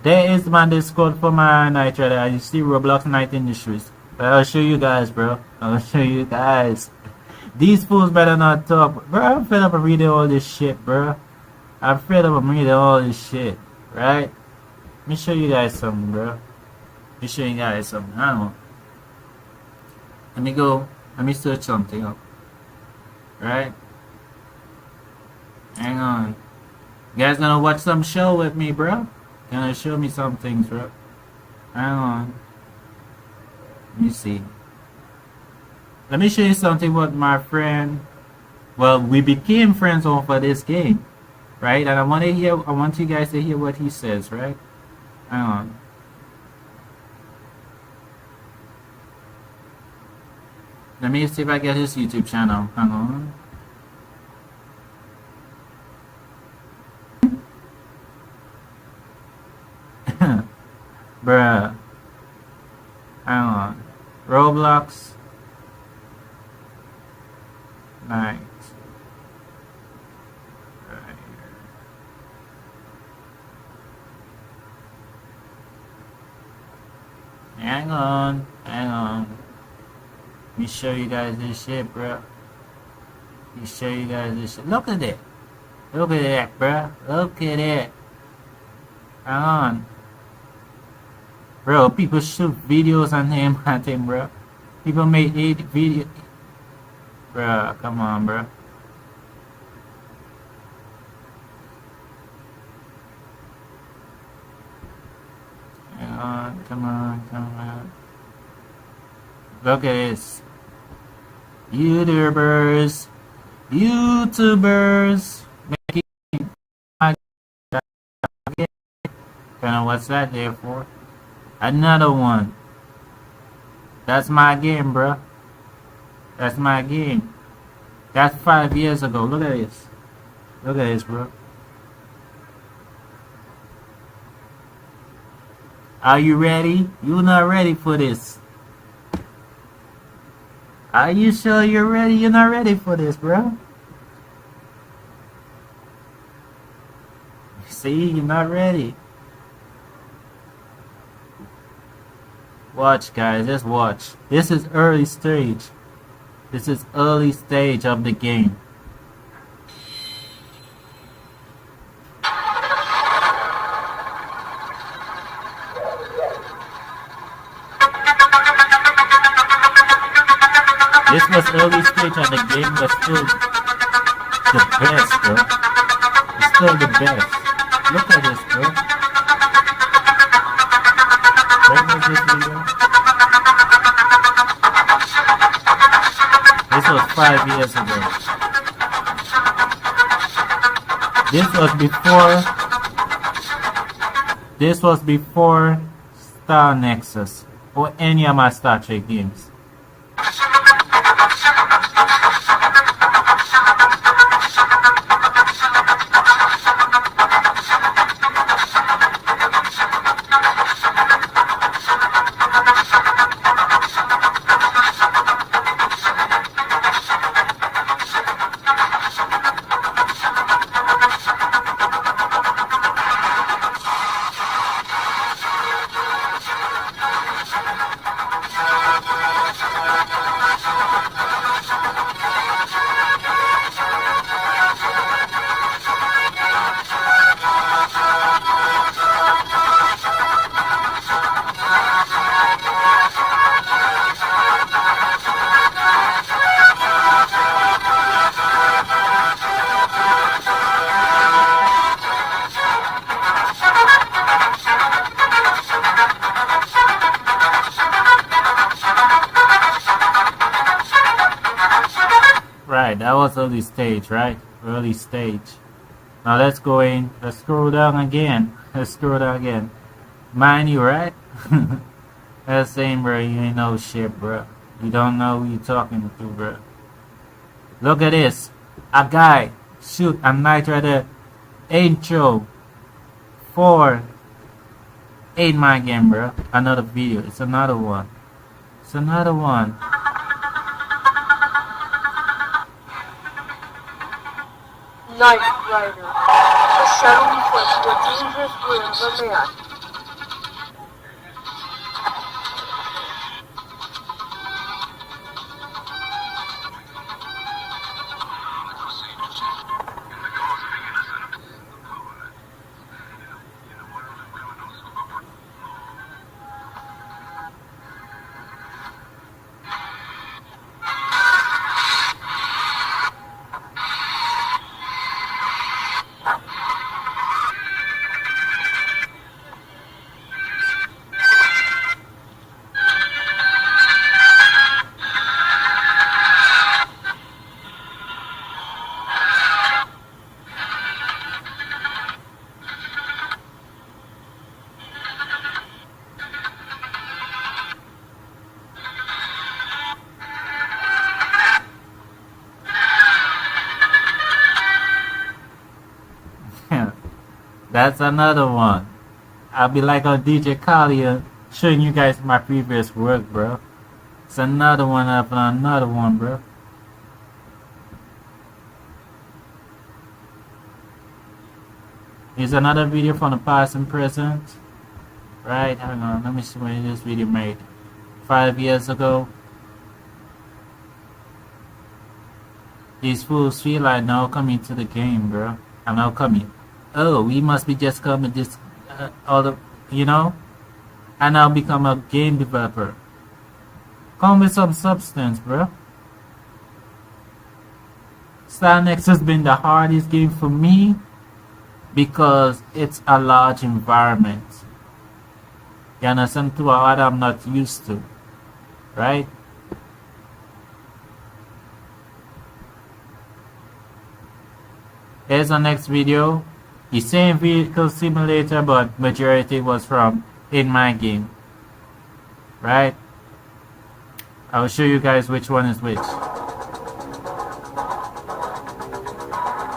There is my Discord for my Knight Rider. As you see, Roblox Knight Industries. But I'll show you guys, bro. I'll show you guys. These fools better not talk. Bro, I'm fed up of reading all this shit, bro. I'm fed up of reading all this shit, right? Let me show you guys something, bro. Let me show you guys something. I don't know. Let me go. Let me search something up. Right? Hang on. You guys gonna watch some show with me, bro? Gonna show me some things, bro. Hang on. Let me see. Let me show you something what my friend... Well, we became friends over this game. Right? And I want you guys to hear what he says, right? Hang on. Let me see if I get his YouTube channel. Hang on. Bruh. Hang on. Roblox. Night. Right here. Hang on. Hang on. Let me show you guys this shit, bro. Let me show you guys this shit. Look at it. Look at that, bro. Look at it. Hang on. Bro, people shoot videos on him, I think, bro. People make 8 videos. Bro, come on, bro. Hang on, come on, come on. Look at this. YouTubers. Making my game. Don't know what's that there for. Another one. That's my game, bro. That's my game. That's 5 years ago. Look at this. Look at this, bro. Are you ready? You're not ready for this. Are you sure you're ready? You're not ready for this, bro. See, you're not ready. Watch, guys, just watch. This is early stage. This is early stage of the game. This was early stage and the game was still the best, bro. It's still the best. Look at this, bro. When was this video? This was 5 years ago. This was before This was before Star Nexus or any of my Star Trek games. Right, that was early stage, right? Early stage. Now let's go in. Let's scroll down again. Let's scroll down again. Mind you, right? That's saying, bro, you ain't no shit, bro. You don't know who you talking to, bro. Look at this. A guy shoot a Knight Rider intro for 8 my game, bro. Another video. It's another one. It's another one. Knight Rider, a shadowy force with dangerous ruins of man. That's another one. I'll be like on DJ Khaled showing you guys my previous work, bro. It's another one up and another one, bro. Here's another video from the past and present. Right, hang on, let me see when this video made. 5 years ago. These fools feel like now coming to the game, bro. I'm now coming. Oh, we must be just coming this other, you know? I now become a game developer. Come with some substance, bro. Star Nexus has been the hardest game for me because it's a large environment. You understand? To what I'm not used to, right? Here's the next video. The same vehicle simulator, but majority was from in my game, right? I will show you guys which one is which.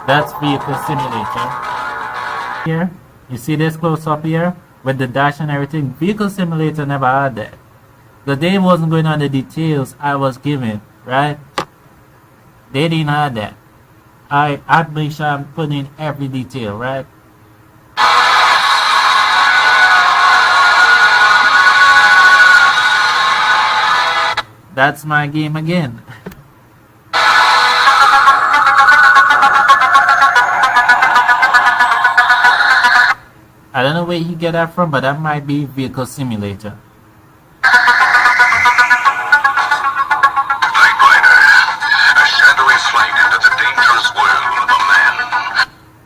That's vehicle simulator. Here, you see this close up here with the dash and everything. Vehicle simulator never had that. The day wasn't going on the details I was given, right? They didn't have that. I make sure I'm putting in every detail, right? That's my game again. I don't know where you get that from, but that might be vehicle simulator.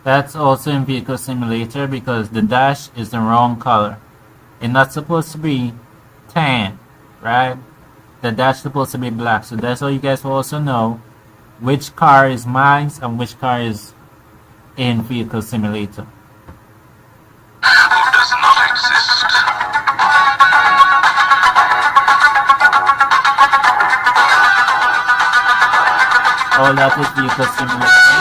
That's also in vehicle simulator because the dash is the wrong color. It's not supposed to be tan, right? The dash is supposed to be black. So that's how you guys will also know which car is mine and which car is in vehicle simulator. Who does nothing Oh, that is vehicle simulation.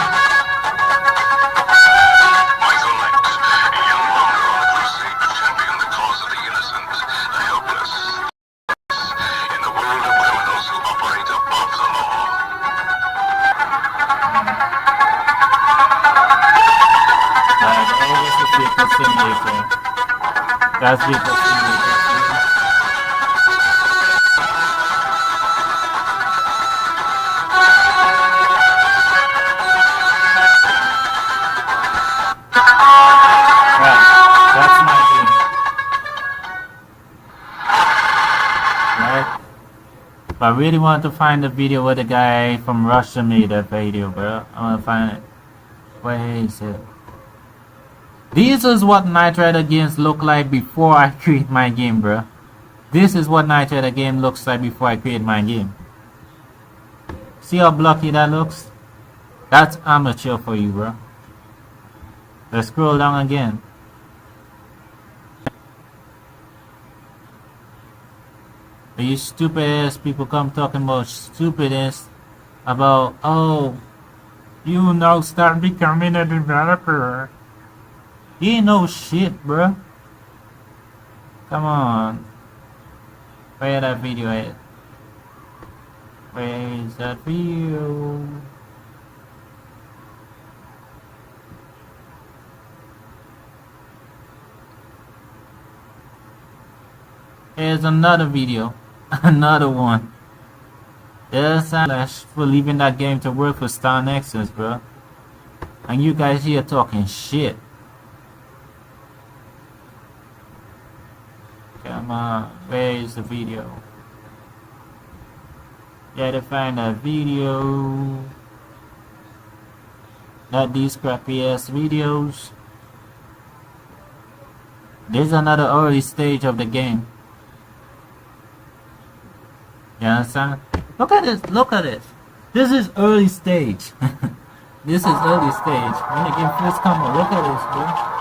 Michael Knight, a young lawyer on a crusade to champion the cause of the innocent, the helpless, in the world of criminals who operate above the law. Oh, this is vehicle simulator. That's vehicle simulator. Right, that's my game. Right? But I really want to find the video where the guy from Russia made that video, bro. I want to find it. Where is it? This is what Night Rider games look like before I create my game, bro. This is what Night Rider game looks like before I create my game. See how blocky that looks? That's amateur for you, bro. Let's scroll down again. These stupid ass people come talking about stupidness about, oh, you now start becoming a developer. You ain't no shit, bro. Come on. Where that video at? Where is that video? Here's another video. Another one. There's Slash for leaving that game to work for Star Nexus, bro. And you guys here talking shit. Come on, where is the video? Gotta find that video. Not these crappy ass videos. This is another early stage of the game. You understand? Look at this, look at this. This is early stage. This is early stage. When the game first come out, look at this, bro.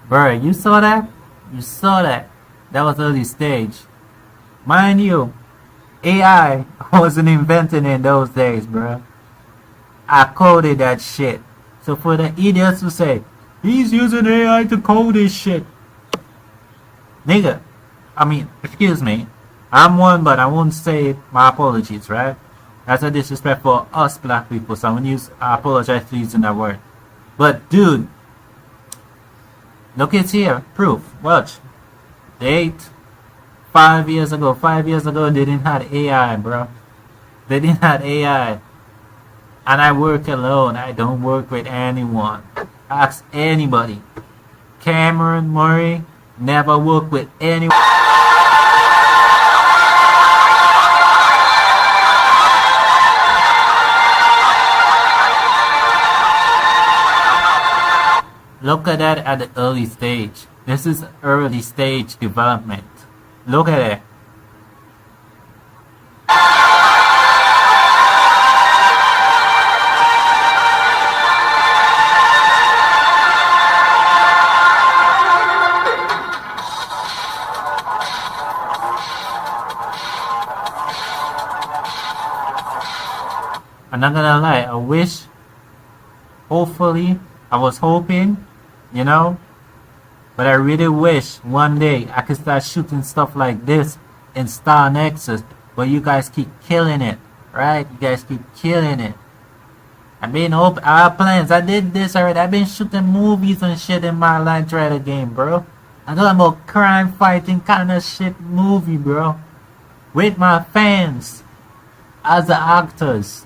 Bro, you saw that? You saw that? That was early stage. Mind you, AI wasn't invented in those days, bro. I coded that shit. So for the idiots who say, he's using AI to code this shit. Nigga, I mean, excuse me. I'm one, but I won't say my apologies, right? That's a disrespect for us black people, so I apologize for using that word. But dude, look, it's here. Proof. Watch. Date. 5 years ago. 5 years ago, they didn't have AI, bro. They didn't have AI. And I work alone. I don't work with anyone. Ask anybody. Cameron Murray never worked with anyone. Look at that at the early stage. This is early stage development. Look at it. I'm not gonna lie, I wish, hopefully, I was hoping, you know, but I really wish one day I could start shooting stuff like this in Star Nexus, but you guys keep killing it, right? You guys keep killing it. I have plans, I did this already, I've been shooting movies and shit in my Night Rider game, bro. I'm talking about crime fighting kind of shit movie, bro. With my fans, as the actors.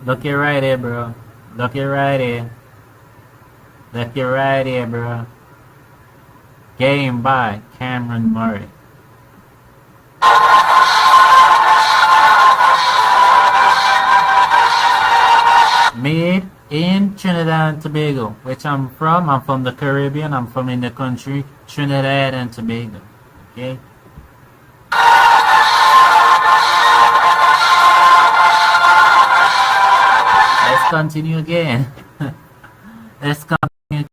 Look it right here, bro. Look it right here. Look it right here, bro. Game by Cameron Murray. Made in Trinidad and Tobago, which I'm from. I'm from the Caribbean. I'm from in the country Trinidad and Tobago. Okay. Let's continue again. Let's continue.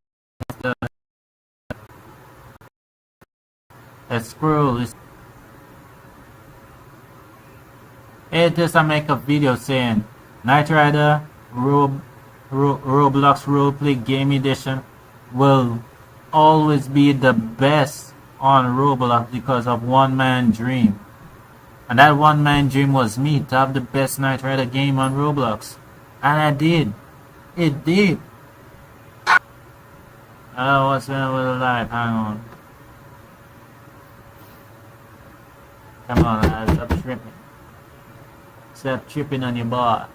Let's scroll. It just I make a video saying Knight Rider Roblox Roleplay Game Edition will always be the best on Roblox because of one man dream. And that one man dream was me to have the best Knight Rider game on Roblox. And I did. It did. Oh, what's wrong with the life? Hang on. Come on, lads, stop tripping. Stop tripping on your bar.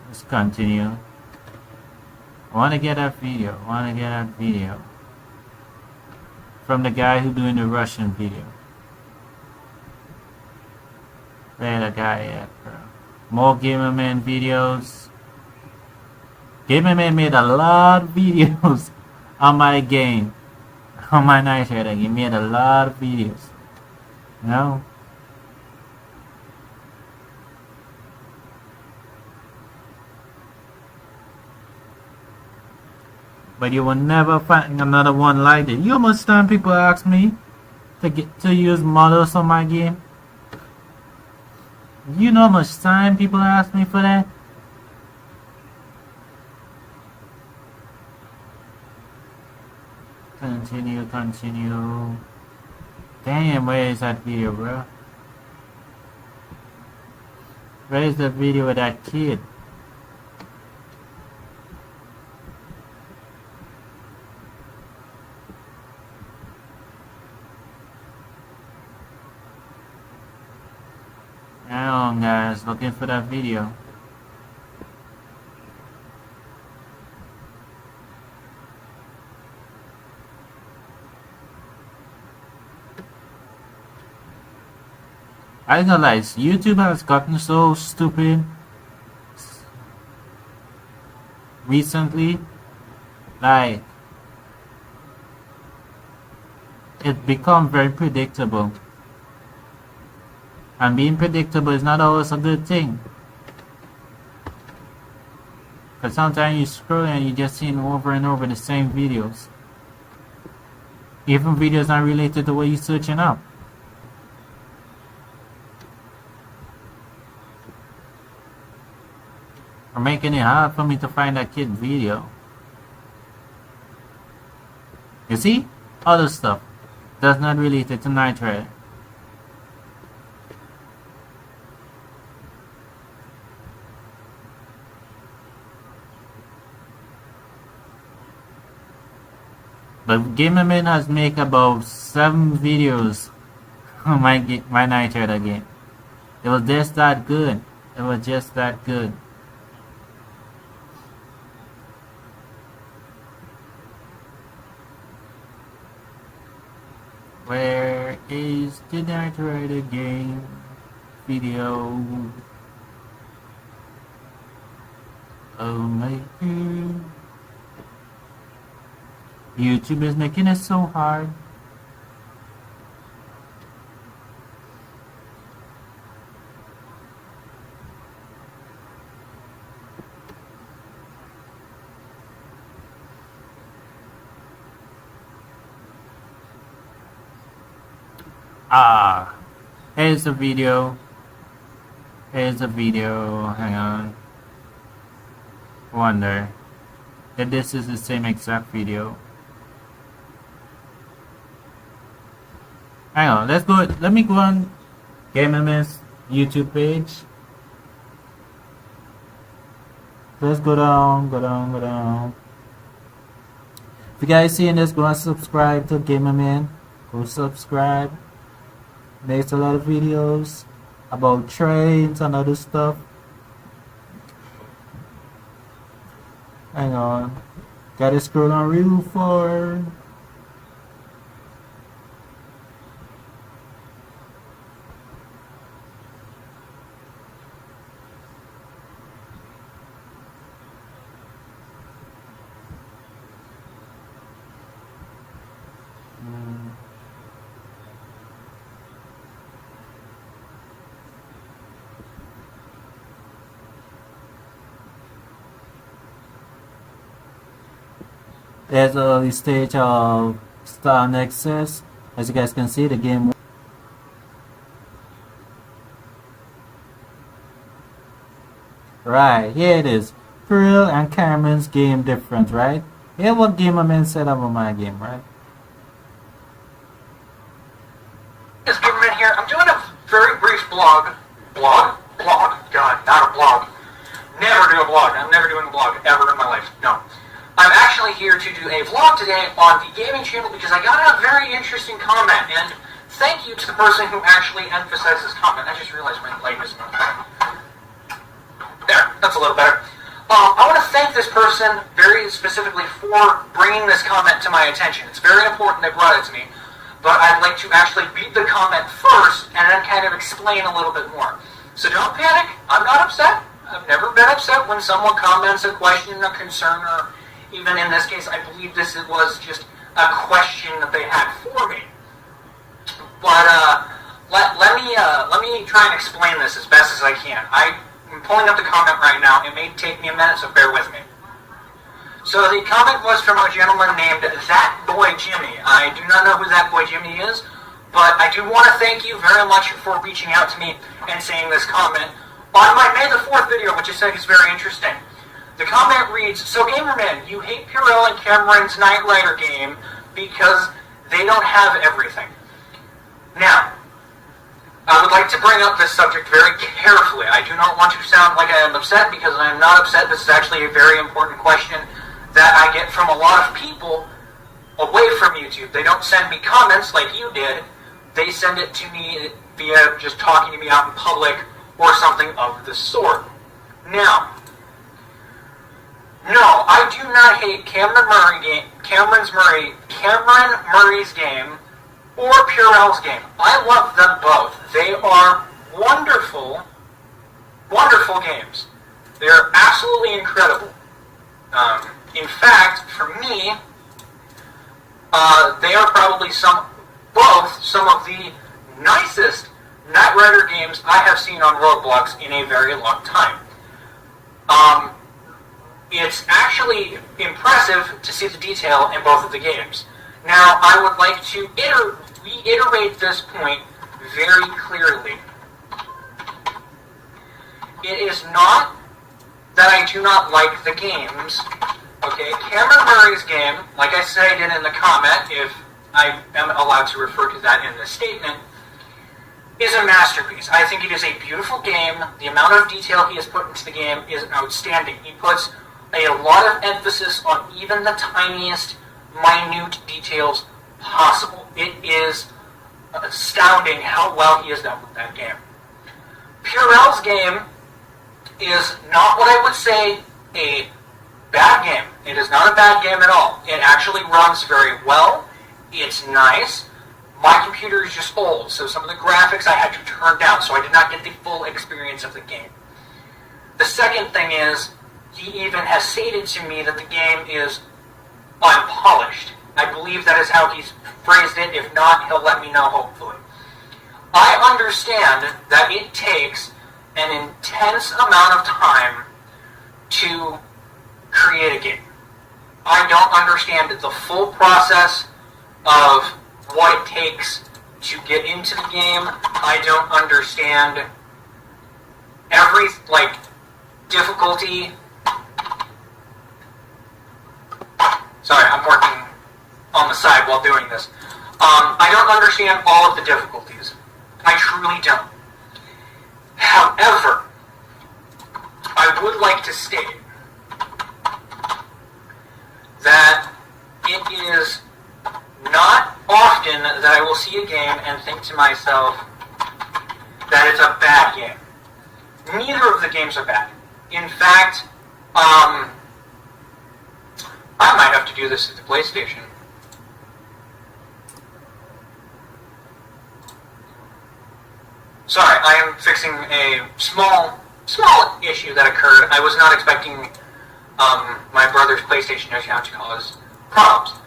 Let's continue. I want to get that video. From the guy who doing the Russian video. Where the guy at, bro? More Gamerman videos. Gamerman made a lot of videos on my game. On my Knight Rider. He made a lot of videos. You know? But you will never find another one like it. You know how much time people ask me to use models on my game? You know how much time people ask me for that? Continue. Damn, where is that video, bro? Where is the video of that kid? Hang on, guys, looking for that video. I realize YouTube has gotten so stupid recently. Like, it become very predictable. And being predictable is not always a good thing. Because sometimes you scroll and you just see over and over the same videos. Even videos not related to what you're searching up. Or making it hard for me to find that kid video. You see? Other stuff that's not related to Knight Rider. But Gamerman has made about 7 videos on my Knight Rider game. It was just that good. It was just that good. Where is the Knight Rider game video? Oh my god. YouTube is making it so hard. Here's the video. Hang on. Wonder if this is the same exact video. Hang on, let me go on Gamerman's YouTube page. Let's go down. If you guys seeing this, go and subscribe to Gamerman. Go subscribe. Makes a lot of videos about trains and other stuff. Hang on. Gotta scroll on real far. There's the early stage of Star Nexus. As you guys can see, the game. Right, here it is. Pearl and Cameron's game different, right? Here what game I'm instead of my game, right? This Gamerman here. I'm doing a very brief blog. Blog? God, not a blog. Never do a blog. I'm never doing a blog ever in my life. No. I'm actually here to do a vlog today on the gaming channel because I got a very interesting comment, and thank you to the person who actually emphasized this comment. I just realized my light is not on. There, that's a little better. I want to thank this person very specifically for bringing this comment to my attention. It's very important they brought it to me, but I'd like to actually read the comment first and then kind of explain a little bit more. So don't panic. I'm not upset. I've never been upset when someone comments a question, a concern, or even in this case, I believe this was just a question that they had for me. But let me try and explain this as best as I can. I'm pulling up the comment right now. It may take me a minute, so bear with me. So the comment was from a gentleman named That Boy Jimmy. I do not know who That Boy Jimmy is, but I do want to thank you very much for reaching out to me and saying this comment on my May the 4th video, which I think is very interesting. The comment reads, "So Gamerman, you hate Purell and Cameron's Knight Rider game because they don't have everything." Now, I would like to bring up this subject very carefully. I do not want to sound like I am upset because I am not upset. This is actually a very important question that I get from a lot of people away from YouTube. They don't send me comments like you did. They send it to me via just talking to me out in public or something of the sort. Now, no, I do not hate Cameron Murray's game or Purell's game. I love them both. They are wonderful, wonderful games. They are absolutely incredible. In fact, for me, they are probably some of the nicest Knight Rider games I have seen on Roblox in a very long time. It's actually impressive to see the detail in both of the games. Now, I would like to reiterate this point very clearly. It is not that I do not like the games. Okay, Cameron Murray's game, like I said in the comment, if I am allowed to refer to that in the statement, is a masterpiece. I think it is a beautiful game. The amount of detail he has put into the game is outstanding. He puts a lot of emphasis on even the tiniest, minute details possible. It is astounding how well he has done with that game. Purell's game is not what I would say a bad game. It is not a bad game at all. It actually runs very well. It's nice. My computer is just old, so some of the graphics I had to turn down, so I did not get the full experience of the game. The second thing is, he even has stated to me that the game is unpolished. I believe that is how he's phrased it. If not, he'll let me know, hopefully. I understand that it takes an intense amount of time to create a game. I don't understand the full process of what it takes to get into the game. I don't understand every, difficulty. Sorry, I'm working on the side while doing this. I don't understand all of the difficulties. I truly don't. However, I would like to state that it is not often that I will see a game and think to myself that it's a bad game. Neither of the games are bad. In fact, I might have to do this at the PlayStation. Sorry, I am fixing a small issue that occurred. I was not expecting my brother's PlayStation to have to cause problems.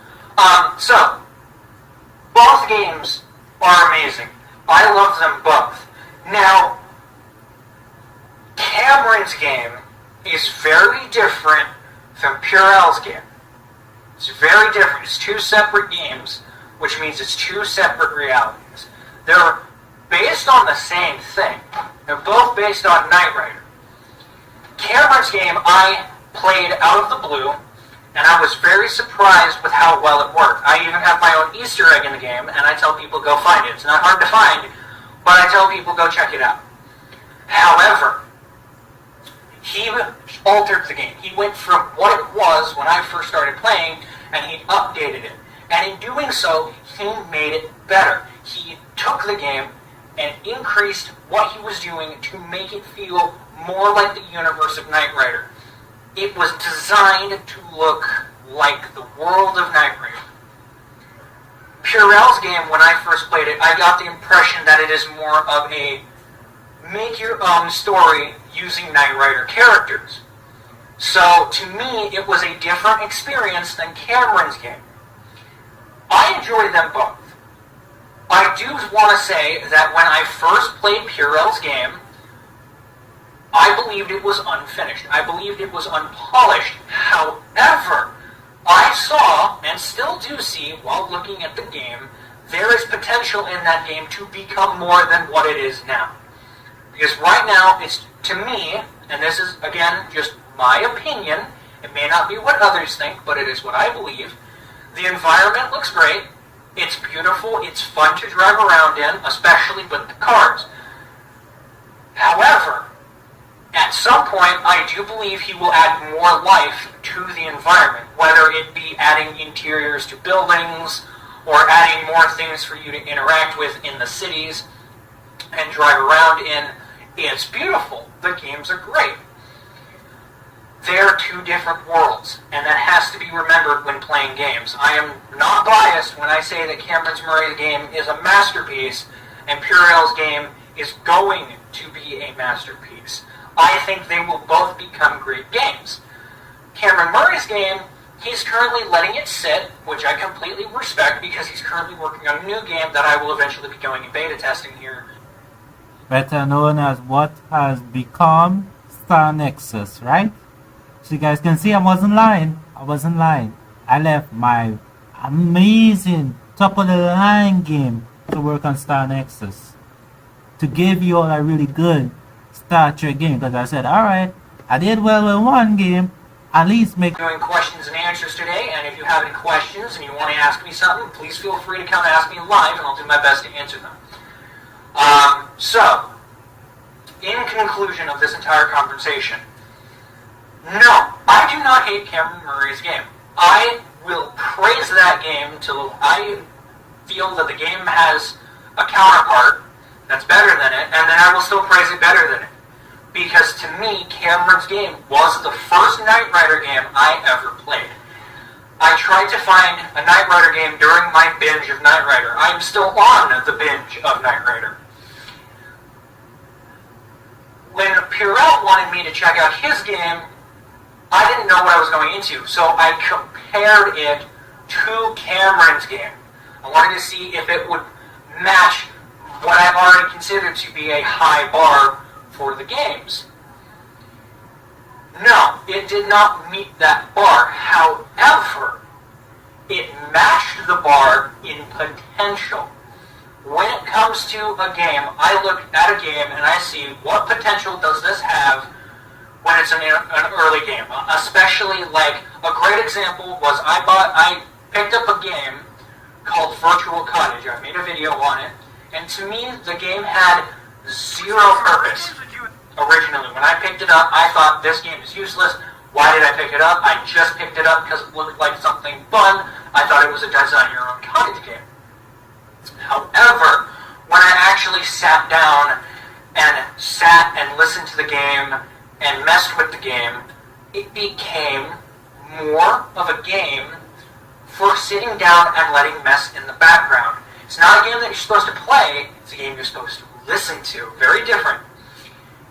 So, both games are amazing. I love them both. Now, Cameron's game is very different from Purell's game. It's very different. It's two separate games, which means it's two separate realities. They're based on the same thing. They're both based on Knight Rider. Cameron's game I played out of the blue, and I was very surprised with how well it worked. I even have my own Easter egg in the game, and I tell people go find it. It's not hard to find, but I tell people go check it out. However, he altered the game. He went from what it was when I first started playing, and he updated it. And in doing so, he made it better. He took the game and increased what he was doing to make it feel more like the universe of Knight Rider. It was designed to look like the world of Knight Rider. Purell's game, when I first played it, I got the impression that it is more of a make-your-own story using Knight Rider characters. So, to me, it was a different experience than Cameron's game. I enjoyed them both. I do want to say that when I first played Purell's game, I believed it was unfinished. I believed it was unpolished. However, I saw, and still do see, while looking at the game, there is potential in that game to become more than what it is now. Because right now, it's, to me, and this is, again, just my opinion, it may not be what others think, but it is what I believe, the environment looks great, it's beautiful, it's fun to drive around in, especially with the cars. However, at some point, I do believe he will add more life to the environment, whether it be adding interiors to buildings, or adding more things for you to interact with in the cities and drive around in. It's beautiful. The games are great. They're two different worlds, and that has to be remembered when playing games. I am not biased when I say that Cameron's Murray game is a masterpiece, and Purell's game is going to be a masterpiece. I think they will both become great games. Cameron Murray's game, he's currently letting it sit, which I completely respect because he's currently working on a new game that I will eventually be going in beta testing here. Better known as what has become Star Nexus, right? So you guys can see I wasn't lying. I left my amazing top of the line game to work on Star Nexus to give you all a really good Star Trek game, because I said, alright, I did well with one game, at least make Doing questions and answers today, and if you have any questions and you want to ask me something, please feel free to come ask me live and I'll do my best to answer them. So, in conclusion of this entire conversation, no, I do not hate Cameron Murray's game. I will praise that game till I feel that the game has a counterpart that's better than it, and then I will still praise it better than it. Because to me, Cameron's game was the first Knight Rider game I ever played. I tried to find a Knight Rider game during my binge of Knight Rider. I'm still on the binge of Knight Rider. When Purell wanted me to check out his game, I didn't know what I was going into, so I compared it to Cameron's game. I wanted to see if it would match what I've already considered to be a high bar for the games. No, it did not meet that bar. However, it matched the bar in potential. When it comes to a game, I look at a game and I see what potential does this have when it's an early game. Especially, like, a great example was I picked up a game called Virtual Cottage. I made a video on it, and to me, the game had zero purpose. Originally, when I picked it up, I thought this game is useless. Why did I pick it up? I just picked it up because it looked like something fun. I thought it was a design your own cottage game. However, when I actually sat down and listened to the game and messed with the game, it became more of a game for sitting down and letting mess in the background. It's not a game that you're supposed to play, it's a game you're supposed to listen to. Very different.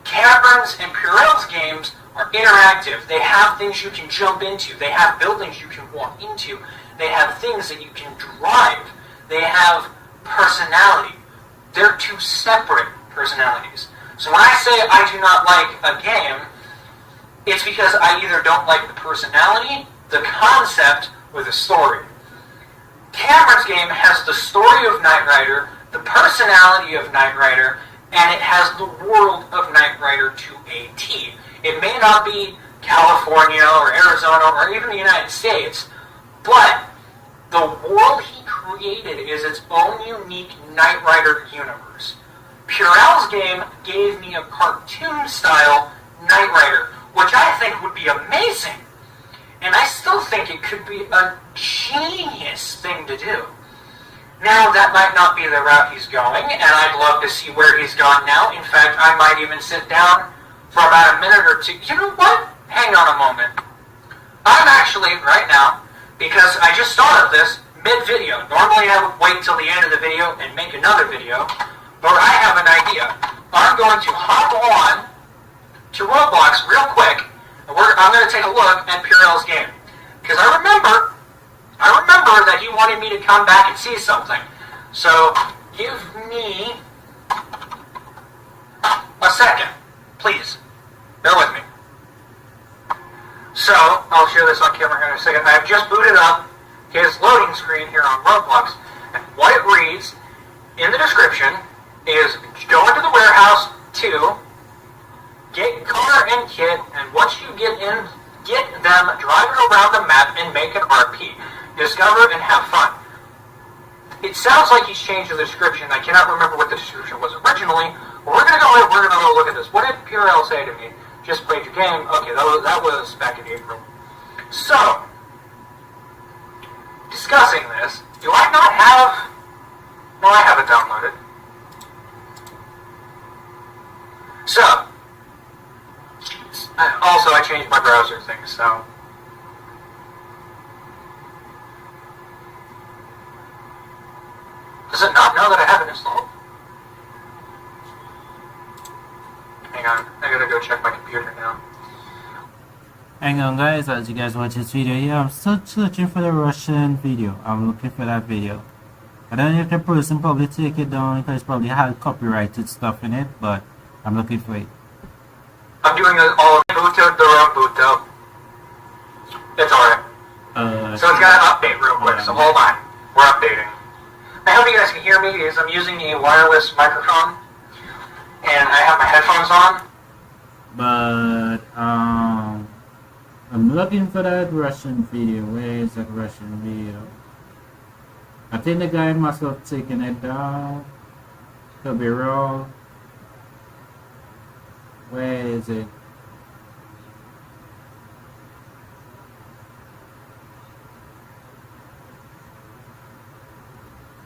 Cameron's and Purell's games are interactive. They have things you can jump into. They have buildings you can walk into. They have things that you can drive. They have personality. They're two separate personalities. So when I say I do not like a game, it's because I either don't like the personality, the concept, or the story. Cameron's game has the story of Knight Rider, the personality of Knight Rider, and it has the world of Knight Rider to a T. It may not be California or Arizona or even the United States, but the world he created is its own unique Knight Rider universe. Purell's game gave me a cartoon-style Knight Rider, which I think would be amazing. And I still think it could be a genius thing to do. Now, that might not be the route he's going, and I'd love to see where he's gone now. In fact, I might even sit down for about a minute or two. You know what? Hang on a moment. I'm actually, right now, because I just thought of this mid-video. Normally I would wait till the end of the video and make another video, but I have an idea. I'm going to hop on to Roblox real quick, and I'm going to take a look at Purell's game. Because I remember that he wanted me to come back and see something. So, give me a second, please. Bear with me. So, I'll share this on camera here in a second. I've just booted up his loading screen here on Roblox. And what it reads in the description is go into the warehouse to get Connor and Kit, and once you get them driving around the map and make an RP. Discover and have fun. It sounds like he's changed the description. I cannot remember what the description was originally. But we're gonna go look at this. What did Purell say to me? Just played your game. Okay, that was back in April. So, discussing this, do I not have? Well, I have it downloaded. So, also I changed my browser thing. So. Does it not know that I have it installed? Hang on, I gotta go check my computer now. Hang on guys, as you guys watch this video here, I'm still searching for the Russian video. I'm looking for that video. I don't know if the person probably take it down because probably had copyrighted stuff in it, but I'm looking for it. I'm doing all booted the wrong boot. It's alright. So it's got to update real quick, so hold on. We're updating. I hope you guys can hear me because I'm using a wireless microphone and I have my headphones on. But I'm looking for that Russian video. Where is that Russian video? I think the guy must have taken it down. Could be wrong. Where is it?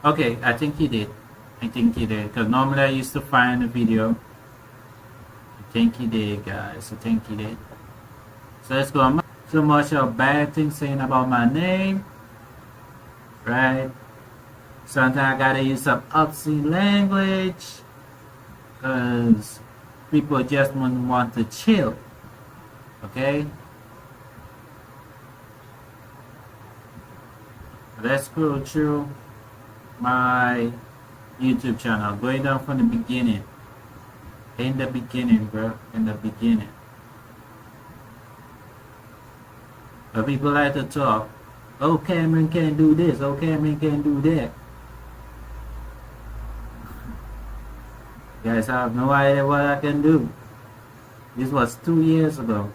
Okay, I think he did. Because normally I used to find a video. I think he did, guys. I think he did. So let's go. So much of bad things saying about my name. Right? Sometimes I gotta use some obscene language. Because people just want to chill. Okay? Let's go through my YouTube channel, going down from the beginning. In the beginning, bro. In the beginning. But people like to talk. Oh, Cameron can't do this. Oh, Cameron can't do that. Guys, I have no idea what I can do. This was 2 years ago.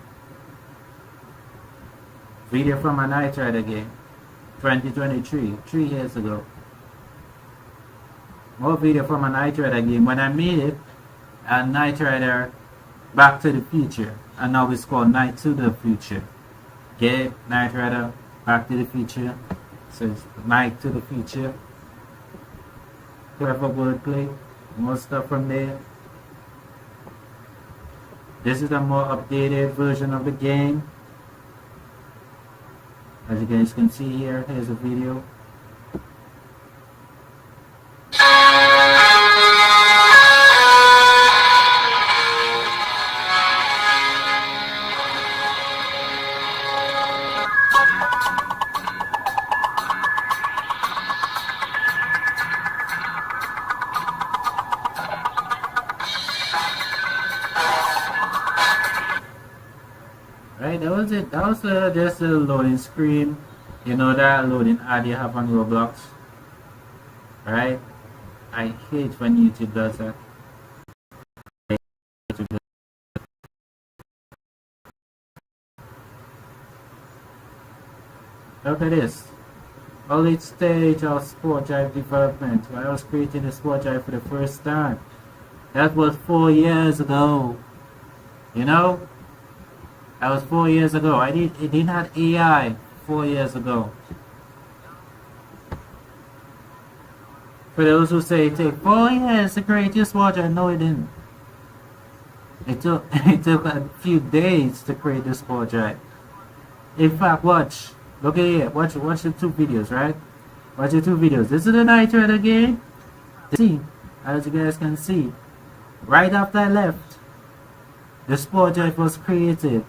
Video from a Knight Rider game. 2023. 3 years ago. More video from a Knight Rider game. When I made it, a Knight Rider Back to the Future. And now it's called Knight to the Future. Get Knight Rider Back to the Future. So it's Knight to the Future. Clever wordplay. More stuff from there. This is a more updated version of the game. As you guys can see here, here's a video. Right, that was it. That was just a loading screen. You know that loading ad you have on Roblox, right? I hate when YouTube does that. Look at this. Early stage of Sport Drive development. When I was creating the Sport Drive for the first time. That was 4 years ago. You know? That was 4 years ago. It didn't have AI 4 years ago. For those who say it take 4 years to create this Sport Drive, no it didn't. It took a few days to create this Sport Drive. In fact, watch. Look at here. Watch the two videos, right? Watch the two videos. This is the Night Rider game. See, as you guys can see, right after I left, the Sport Drive was created.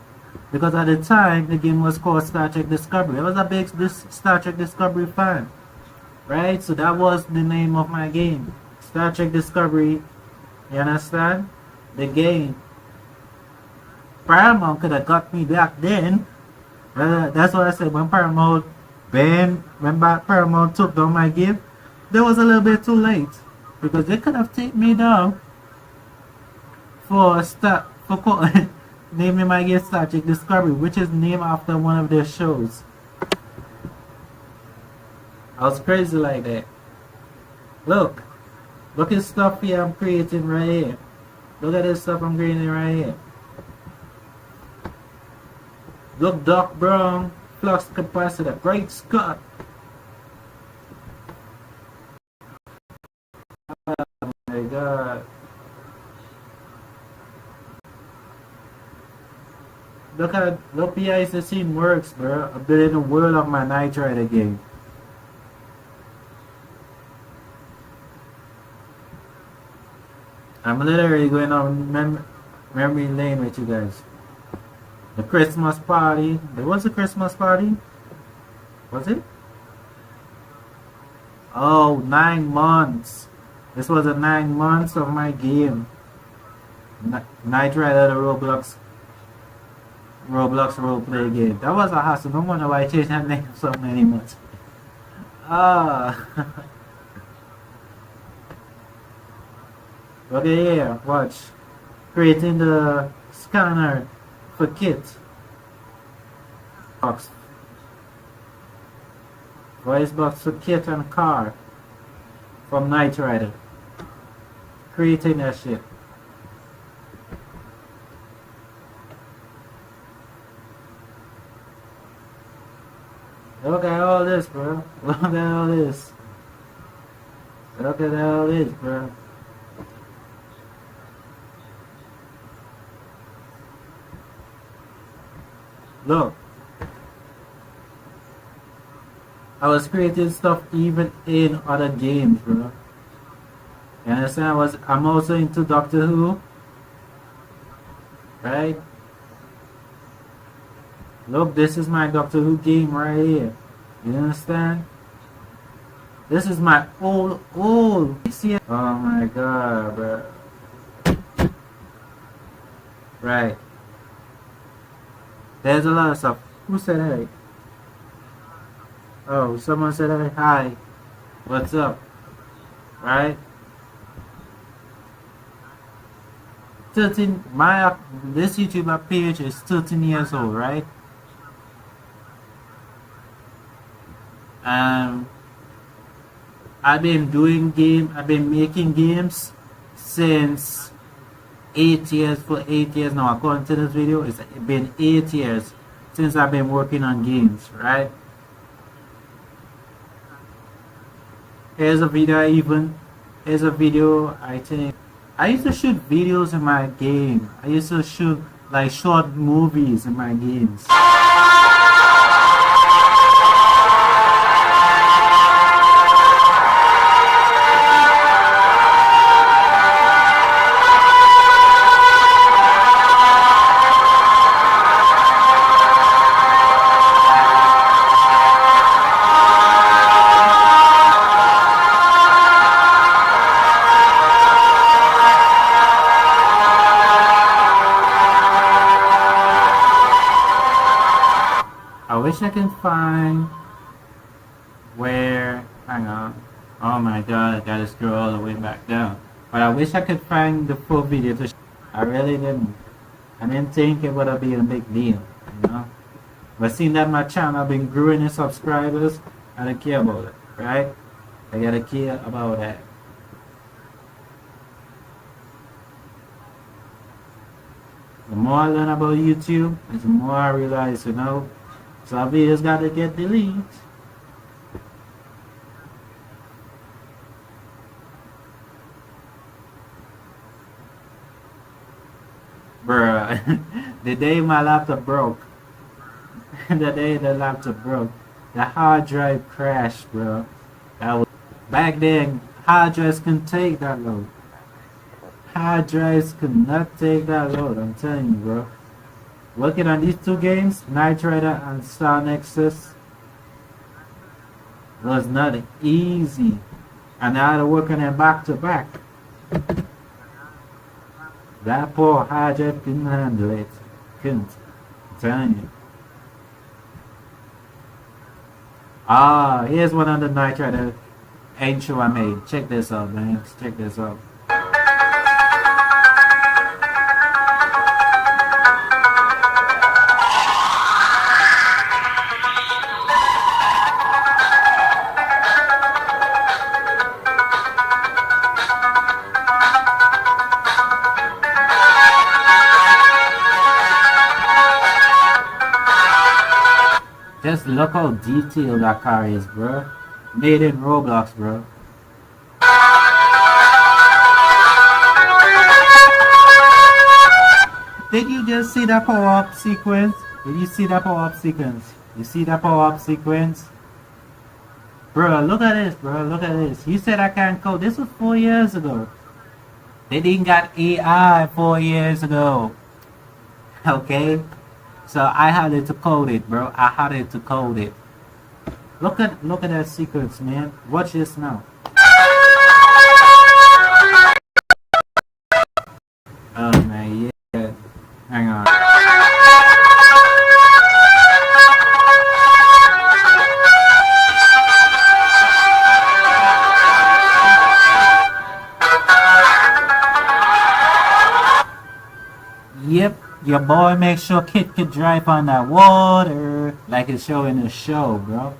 Because at the time, the game was called Star Trek Discovery. I was a big Star Trek Discovery fan. Right? So that was the name of my game. Star Trek Discovery. You understand? The game. Paramount could have got me back then. That's what I said. When Paramount Paramount took down my game, that was a little bit too late. Because they could have taken me down for naming my game Star Trek Discovery, which is named after one of their shows. I was crazy like that. Look at stuff here I'm creating right here. Look at this stuff I'm creating right here. Look, Doc Brown, flux capacitor, great Scott. Oh my god. Look how the scene works, bro. I'm building the world of my Night Rider game. I'm literally going on memory lane with you guys. The Christmas party. There was a Christmas party? Was it? Oh, 9 months. This was a 9 months of my game. Night Rider, the Roblox roleplay game. That was a hassle. No wonder why I changed that name so many months. Okay, yeah, watch. Creating the scanner for kit. Box. Voice box for kit and car. From Night Rider. Creating that shit. Look at all this, bro. Look at all this. Look at all this, bro. Look. I was creating stuff even in other games, bro. You understand? I'm also into Doctor Who. Right? Look, this is my Doctor Who game right here. You understand? This is my old. Oh my god, bro. Right. There's a lot of stuff. Who said hey? Oh, someone said hey. Hi. What's up? Right? 13. This YouTuber page is 13 years old, right? I've been making games since 8 years. For 8 years now, according to this video, it's been 8 years since I've been working on games, right? Here's a video I think. I used to shoot videos in my game. I used to shoot like short movies in my games. wish I can find where. Hang on. Oh my god, I gotta scroll all the way back down. But I wish I could find the full video to. I really didn't. I didn't think it would be a big deal, you know. But seeing that my channel been growing in subscribers, I don't care about it, right? I gotta care about that. The more I learn about YouTube, the more I realize, you know, some videos gotta get deleted. Bruh, the day my laptop broke, the day the laptop broke, the hard drive crashed, bro. That was back then. Hard drives couldn't take that load. Hard drives could not take that load. I'm telling you, bro. Working on these two games, Knight Rider and Star Nexus, was not easy, and I had to work on them back to back. That poor hard drive couldn't handle it. Couldn't. I'm telling you. Ah, here's one of the Knight Rider intro I made. Check this out, man. Check this out. Just look how detailed that car is, bro. Made in Roblox, bro. Did you just see that power-up sequence? Did you see that power-up sequence? You see that power-up sequence? Bro, look at this, bro. Look at this. You said I can't code. This was 4 years ago. They didn't got AI 4 years ago. Okay? So I had it to code it, bro. I had it to code it. Look at that sequence, man. Watch this now. Oh man, yeah. Hang on. Yep. Your boy make sure kid could drive on that water like it's showing the show, bro.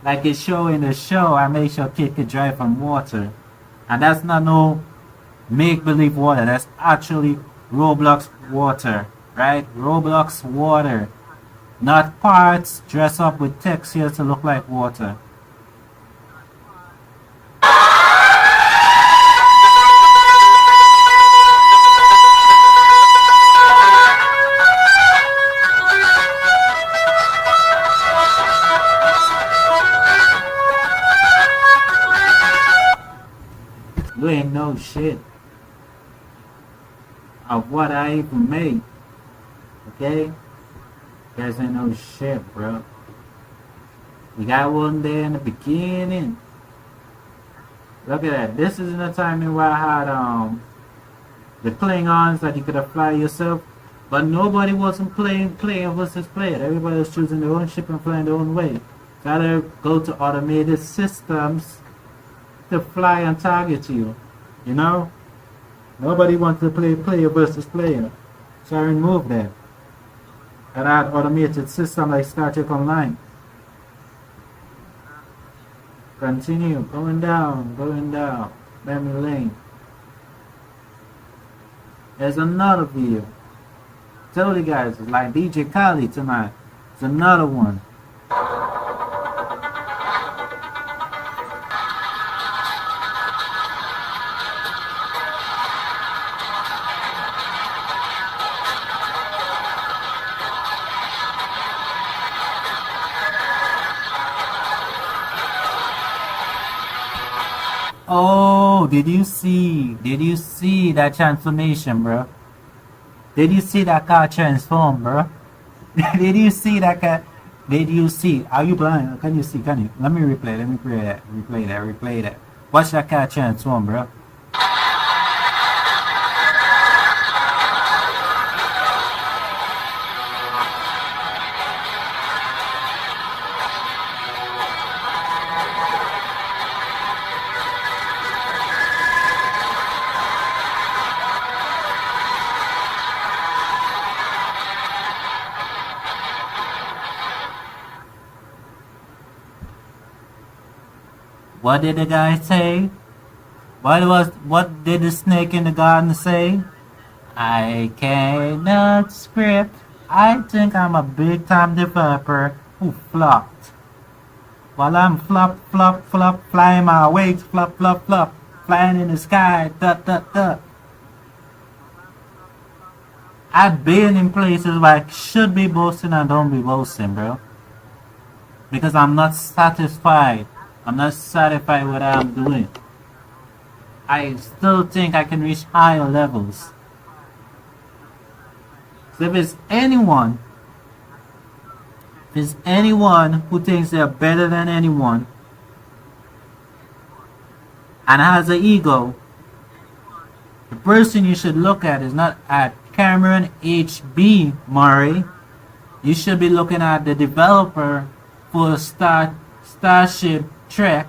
Like it's showing the show, I make sure kid could drive on water. And that's not no make-believe water. That's actually Roblox water, right? Roblox water. Not parts dressed up with texture to look like water. You ain't no shit of what I even made. Okay? You guys ain't no shit, bro. We got one there in the beginning. Look at that. This is in the timing where I had the Klingons that you could fly yourself. But nobody wasn't playing versus player. Everybody was choosing their own ship and flying their own way. Gotta go to automated systems to fly and target you, you know? Nobody wants to play player versus player, so I removed that. And I had automated system like Star Trek Online. Continue, going down, memory lane. There's another video. Told you guys, it's like DJ Khaled tonight. It's another one. Oh, did you see that transformation, bro? Did you see that car transform, bro? Did you see that car? Did you see? Are you blind? Can you see? Can you? Let me replay. Let me replay that. Watch that car transform, bro. What did the guy say? What did the snake in the garden say? I cannot script. I think I'm a big time developer who flopped. While I'm flop, flop, flop, flying my wings, flop, flop, flop, flying in the sky, dot, dot, dot. I've been in places where I should be boasting and don't be boasting, bro. Because I'm not satisfied. I'm not satisfied with what I'm doing. I still think I can reach higher levels. So if it's anyone who thinks they're better than anyone and has an ego, the person you should look at is not at Cameron H.B. Murray. You should be looking at the developer for Starship Trek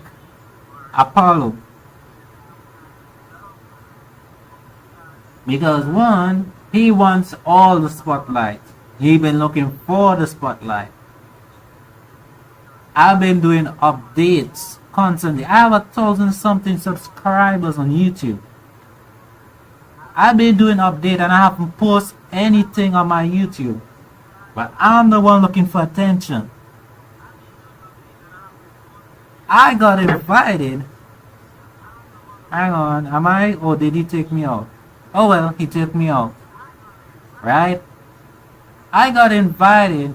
Apollo. Because one, he wants all the spotlight. He's been looking for the spotlight. I've been doing updates constantly. I have 1,000 something subscribers on YouTube. I've been doing updates and I haven't posted anything on my YouTube. But I'm the one looking for attention. I got invited. Hang on, am I? Or did he take me out? Oh well, he took me out. Right? I got invited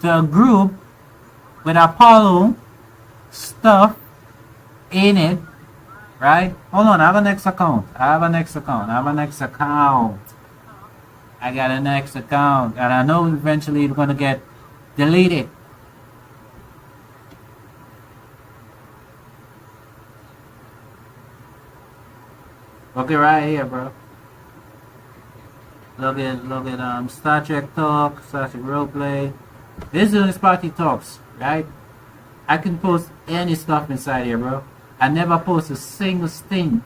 to a group with Apollo stuff in it. Right? Hold on, I have a next account. I got a next account. And I know eventually it's gonna get deleted. Okay, right here, bro. Look at Star Trek Talk, Star Trek Roleplay. This is the Sparky Talks, right? I can post any stuff inside here, bro. I never post a single thing.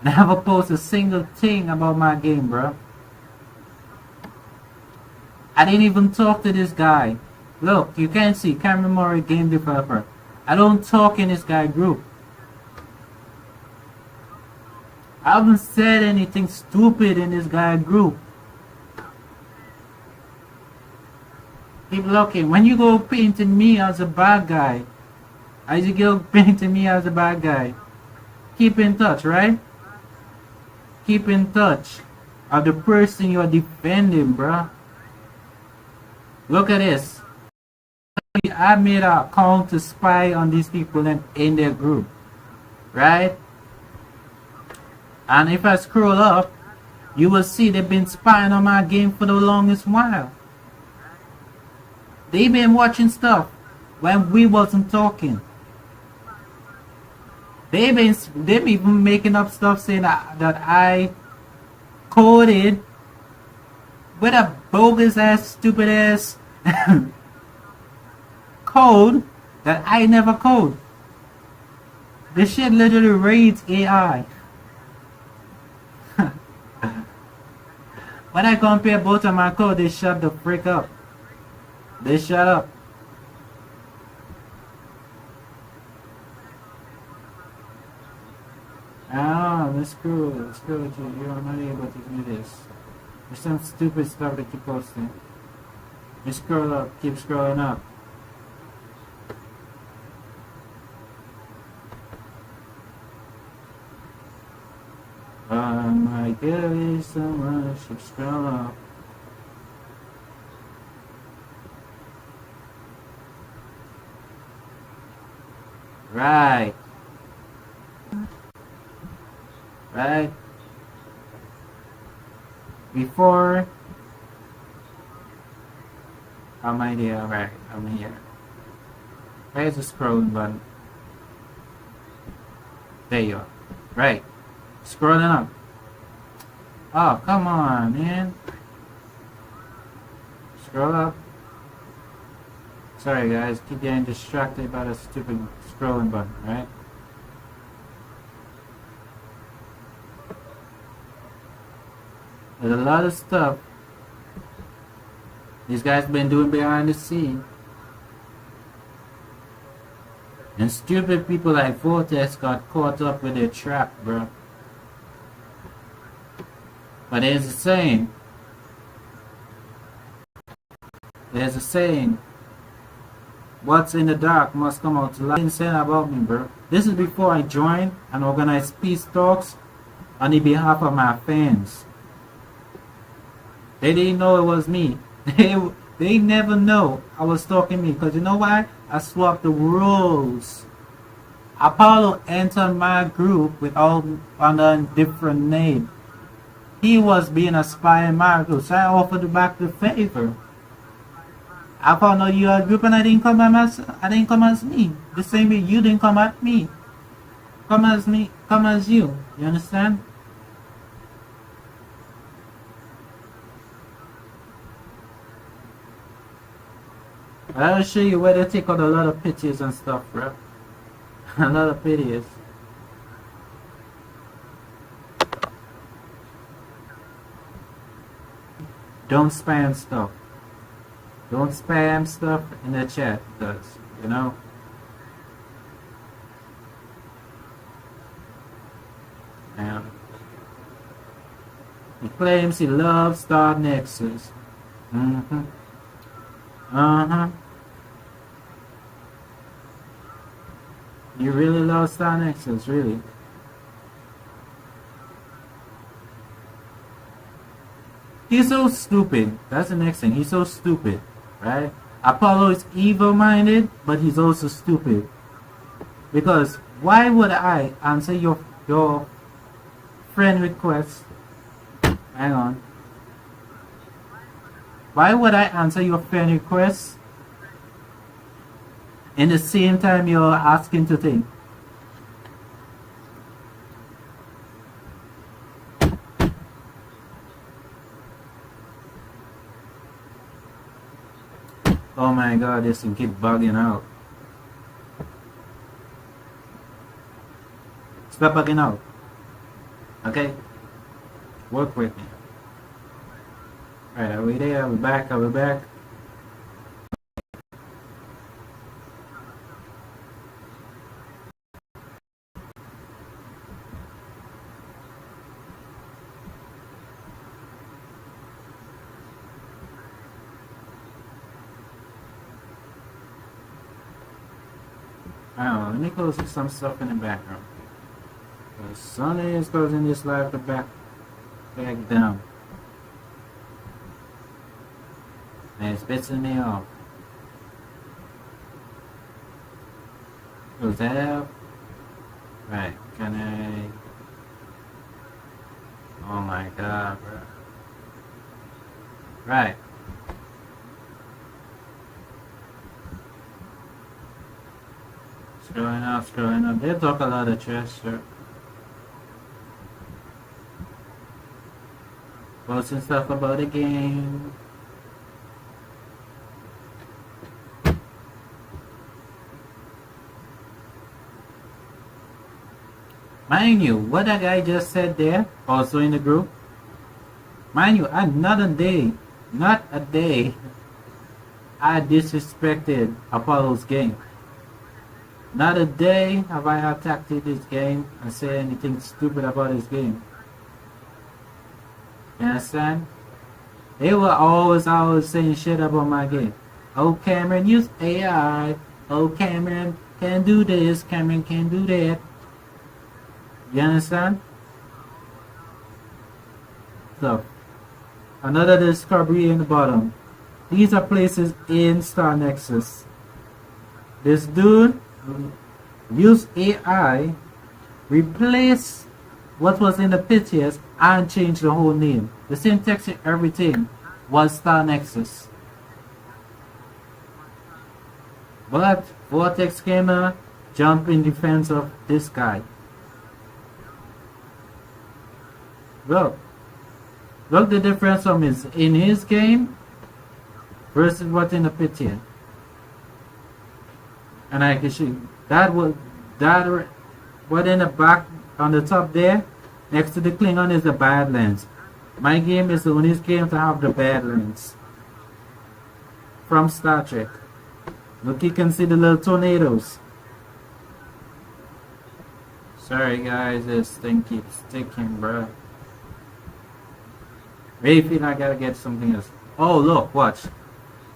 Never post a single thing about my game, bro. I didn't even talk to this guy. Look, you can see Cameron Murray game developer. I don't talk in this guy group. I haven't said anything stupid in this guy group. Keep looking. When you go painting me as a bad guy, as you go painting me as a bad guy, keep in touch, right? Keep in touch of the person you are defending, bruh. Look at this. I made an account to spy on these people in their group, right? And if I scroll up, you will see they've been spying on my game for the longest while. They've been watching stuff when we wasn't talking. They've even making up stuff saying that I coded with a bogus ass, stupid ass code that I never code. This shit literally reads AI. When I compare both of my code, they shut the frick up. They shut up. Ah, let's go with you. You are not able to do this. There's some stupid stuff that you posting. You scroll up, keep scrolling up. Oh my goodness, so much. Keep scroll up. Right. Right. Before. How am I there? Right. I'm here. Where's the scrolling button? There you are. Right. Scrolling up. Oh, come on, man. Scroll up. Sorry, guys. Keep getting distracted by the stupid scrolling button, right? There's a lot of stuff these guys been doing behind the scene. And stupid people like Vortex got caught up with their trap, bro. But there's a saying. There's a saying. What's in the dark must come out to light. Insane about me, bro. This is before I joined and organized peace talks on the behalf of my fans. They didn't know it was me. They never know I was talking to me. Because you know why? I swapped the rules. Apollo entered my group with all under a different name. He was being a spy in my group, so I offered back the favor. I found out you had a group and I didn't come as me. The same way you didn't come at me. Come as me, come as you. You understand? I'll show you where they take out a lot of pictures and stuff, bro. A lot of pictures. Don't spam stuff. Don't spam stuff in the chat, because, you know. Yeah. He claims he loves Star Nexus. You really love Star Nexus, really? He's so stupid. That's the next thing. He's so stupid, right? Apollo is evil-minded, but he's also stupid. Because why would I answer your friend request? Hang on. Why would I answer your friend request in the same time you're asking to think? Oh my god, this thing keep bugging out. Stop bugging out. Okay? Work with me. Alright, are we there? Are we back? Are we back? Let me close some stuff in the background. The sun is closing this live to back down. And it's pissing me off. Close that up. Right, can I? Oh my god, bro. Right. Scrolling up. They talk a lot of trash, sir. Posting stuff about the game. Mind you, what that guy just said there, also in the group. Mind you, not a day I disrespected Apollo's game. Not a day have I attacked this game and said anything stupid about his game. You understand? They were always saying shit about my game. Oh, Cameron, use AI. Oh, Cameron can do this. Cameron can do that. You understand? So, another discovery in the bottom. These are places in Star Nexus. This dude use AI, replace what was in the pictures and change the whole name. The same texture, everything was Star Nexus. But Vortexgamer jumped in defense of this guy. Look the difference from in his game versus what's in the picture. And I can show you what in the back on the top there next to the Klingon is the Badlands. My game is the only game to have the Badlands from Star Trek. Look, you can see the little tornadoes. Sorry guys, this thing keeps sticking, bro. Really feel like I gotta get something else. Oh look, watch.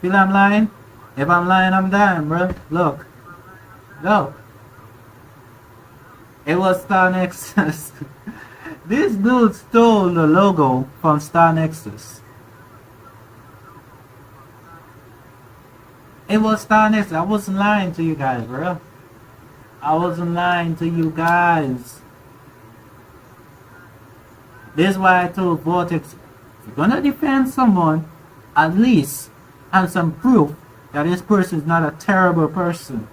Feel I'm lying? If I'm lying, I'm dying, bro. Look. Look. It was Star Nexus. This dude stole the logo from Star Nexus. It was Star Nexus. I wasn't lying to you guys, bro. I wasn't lying to you guys. This is why I told Vortex, if you're gonna defend someone, at least have some proof that this person is not a terrible person.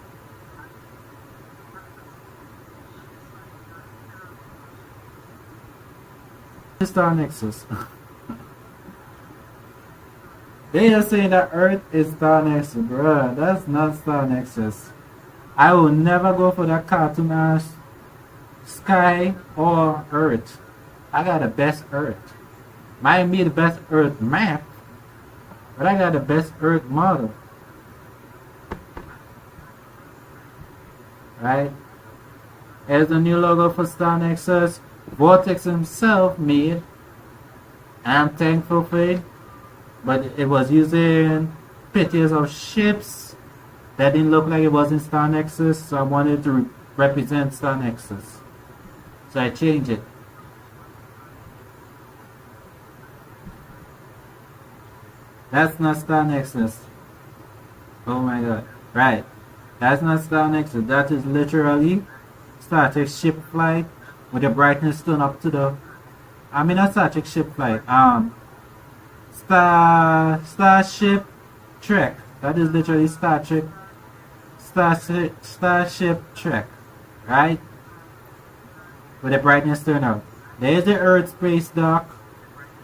Star Nexus. They are saying that Earth is Star Nexus, bruh. That's not Star Nexus. I will never go for that cartoon ass Sky or Earth. I got the best Earth. Might be the best Earth map, but I got the best Earth model. Right? Here's the new logo for Star Nexus. Vortex himself made. I'm thankful for it. But it was using pictures of ships that didn't look like it was in Star Nexus, so I wanted to represent Star Nexus. So I changed it. That's not Star Nexus. Oh my god. Right. That's not Star Nexus. That is literally Star Trek ship flight with the brightness turned up to the... I mean not Star Trek ship flight. Starship Trek. That is literally Star Trek. Starship Trek. Right? With the brightness turned up. There's the Earth Space Dock.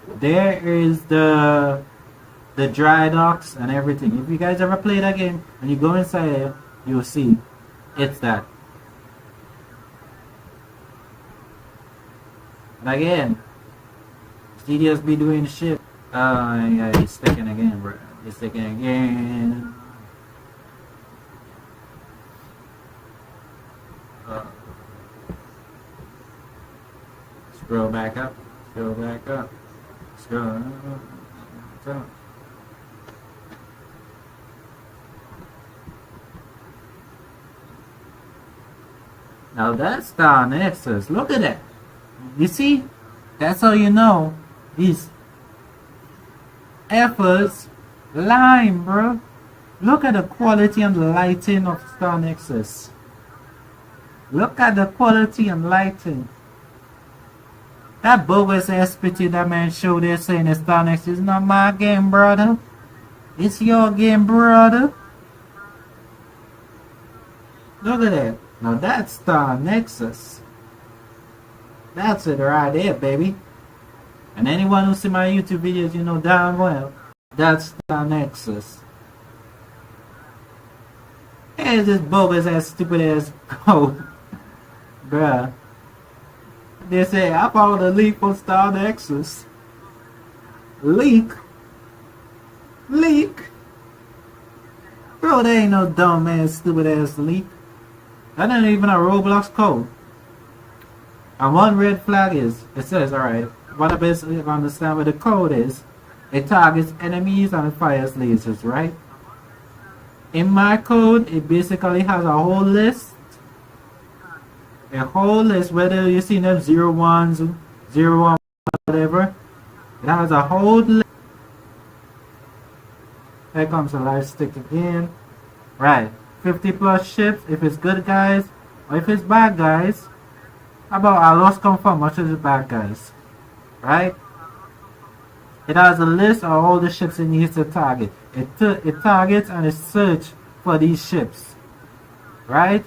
There is the dry docks and everything. If you guys ever play that game and you go inside here, you'll see it's that. And again, Studios be doing shit. Yeah, it's sticking again, bro. It's sticking again. Scroll back up. Scroll back up. Scroll up. Now that's Star Nexus. Look at that. You see? That's how you know these efforts lying, bro. Look at the quality and the lighting of Star Nexus. Look at the quality and lighting. That bogus SPT that man showed there saying that Star Nexus is not my game, brother. It's your game, brother. Look at that. Now that's Star Nexus. That's it right there, baby. And anyone who see my YouTube videos, you know damn well that's Star Nexus. Here's this bogus ass stupid ass code. Bruh. They say I found a leak from Star Nexus. Leak? Leak? Bro, there ain't no dumb ass stupid ass leak. That ain't even a Roblox code. And one red flag is, it says, alright, what I basically understand what the code is, it targets enemies and fires lasers, right? In my code, it basically has a whole list. A whole list, whether you see them 01s, 01, whatever. It has a whole list. Here comes the light stick again. Right. 50 plus ships, if it's good guys, or if it's bad guys. How about I lost confirm much as the bad guys? Right? It has a list of all the ships it needs to target. It targets and it searches for these ships. Right?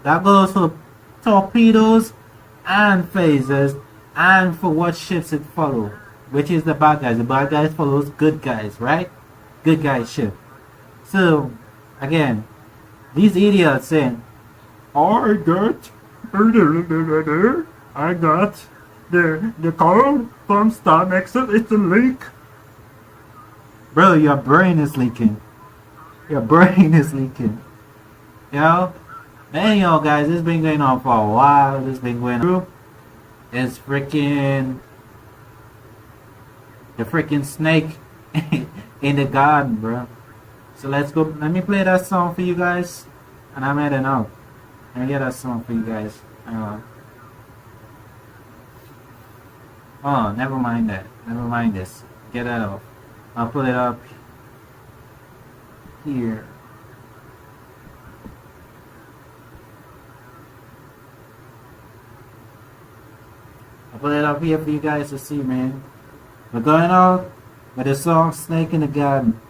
That goes for torpedoes and phasers and for what ships it follows. Which is the bad guys. The bad guys follows good guys, right? Good guys ship. So, again, these idiots saying, I got the code from Star Nexus, it's a leak. Bro, your brain is leaking. Your brain is leaking. You know? Anyhow, guys, this has been going on for a while. This has been going on. It's freaking the freaking snake in the garden, bro. So let's go. Let me play that song for you guys, and I'm heading out. Let me get that song for you guys. Oh, never mind that. Never mind this. Get that off. I'll put it up here. I'll put it up here for you guys to see, man. We're going out with the song Snake in the Garden.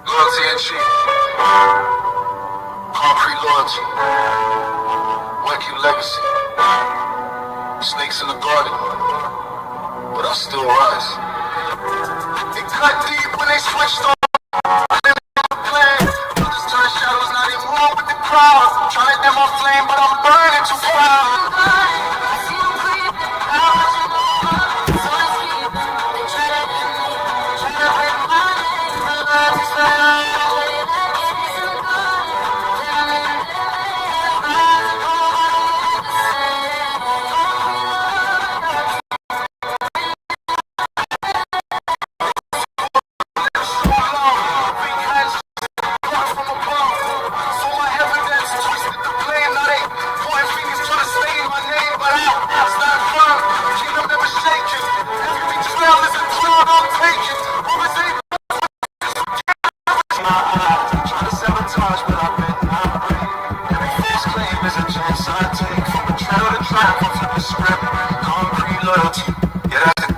Loyalty and cheat. Concrete loyalty. Wacky legacy. Snakes in the garden. But I still rise. It cut deep when they switched on. Just turn shadows, now they move with the crowd. Trying to dim my flame, but I'm burning too fast. Concrete loyalty. Yeah, that's it.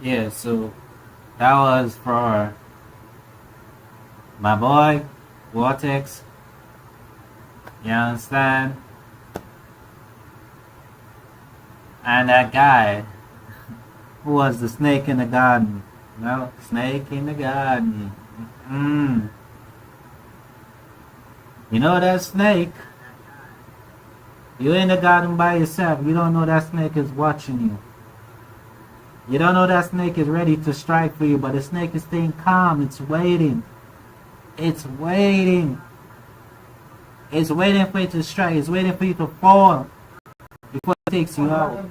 Yeah, so that was for my boy Vortex. You understand? And that guy who was the snake in the garden. No, snake in the garden. You know that snake? You're in the garden by yourself. You don't know that snake is watching you. You don't know that snake is ready to strike for you, but the snake is staying calm. It's waiting. It's waiting. It's waiting for you to strike. It's waiting for you to fall before it takes you out.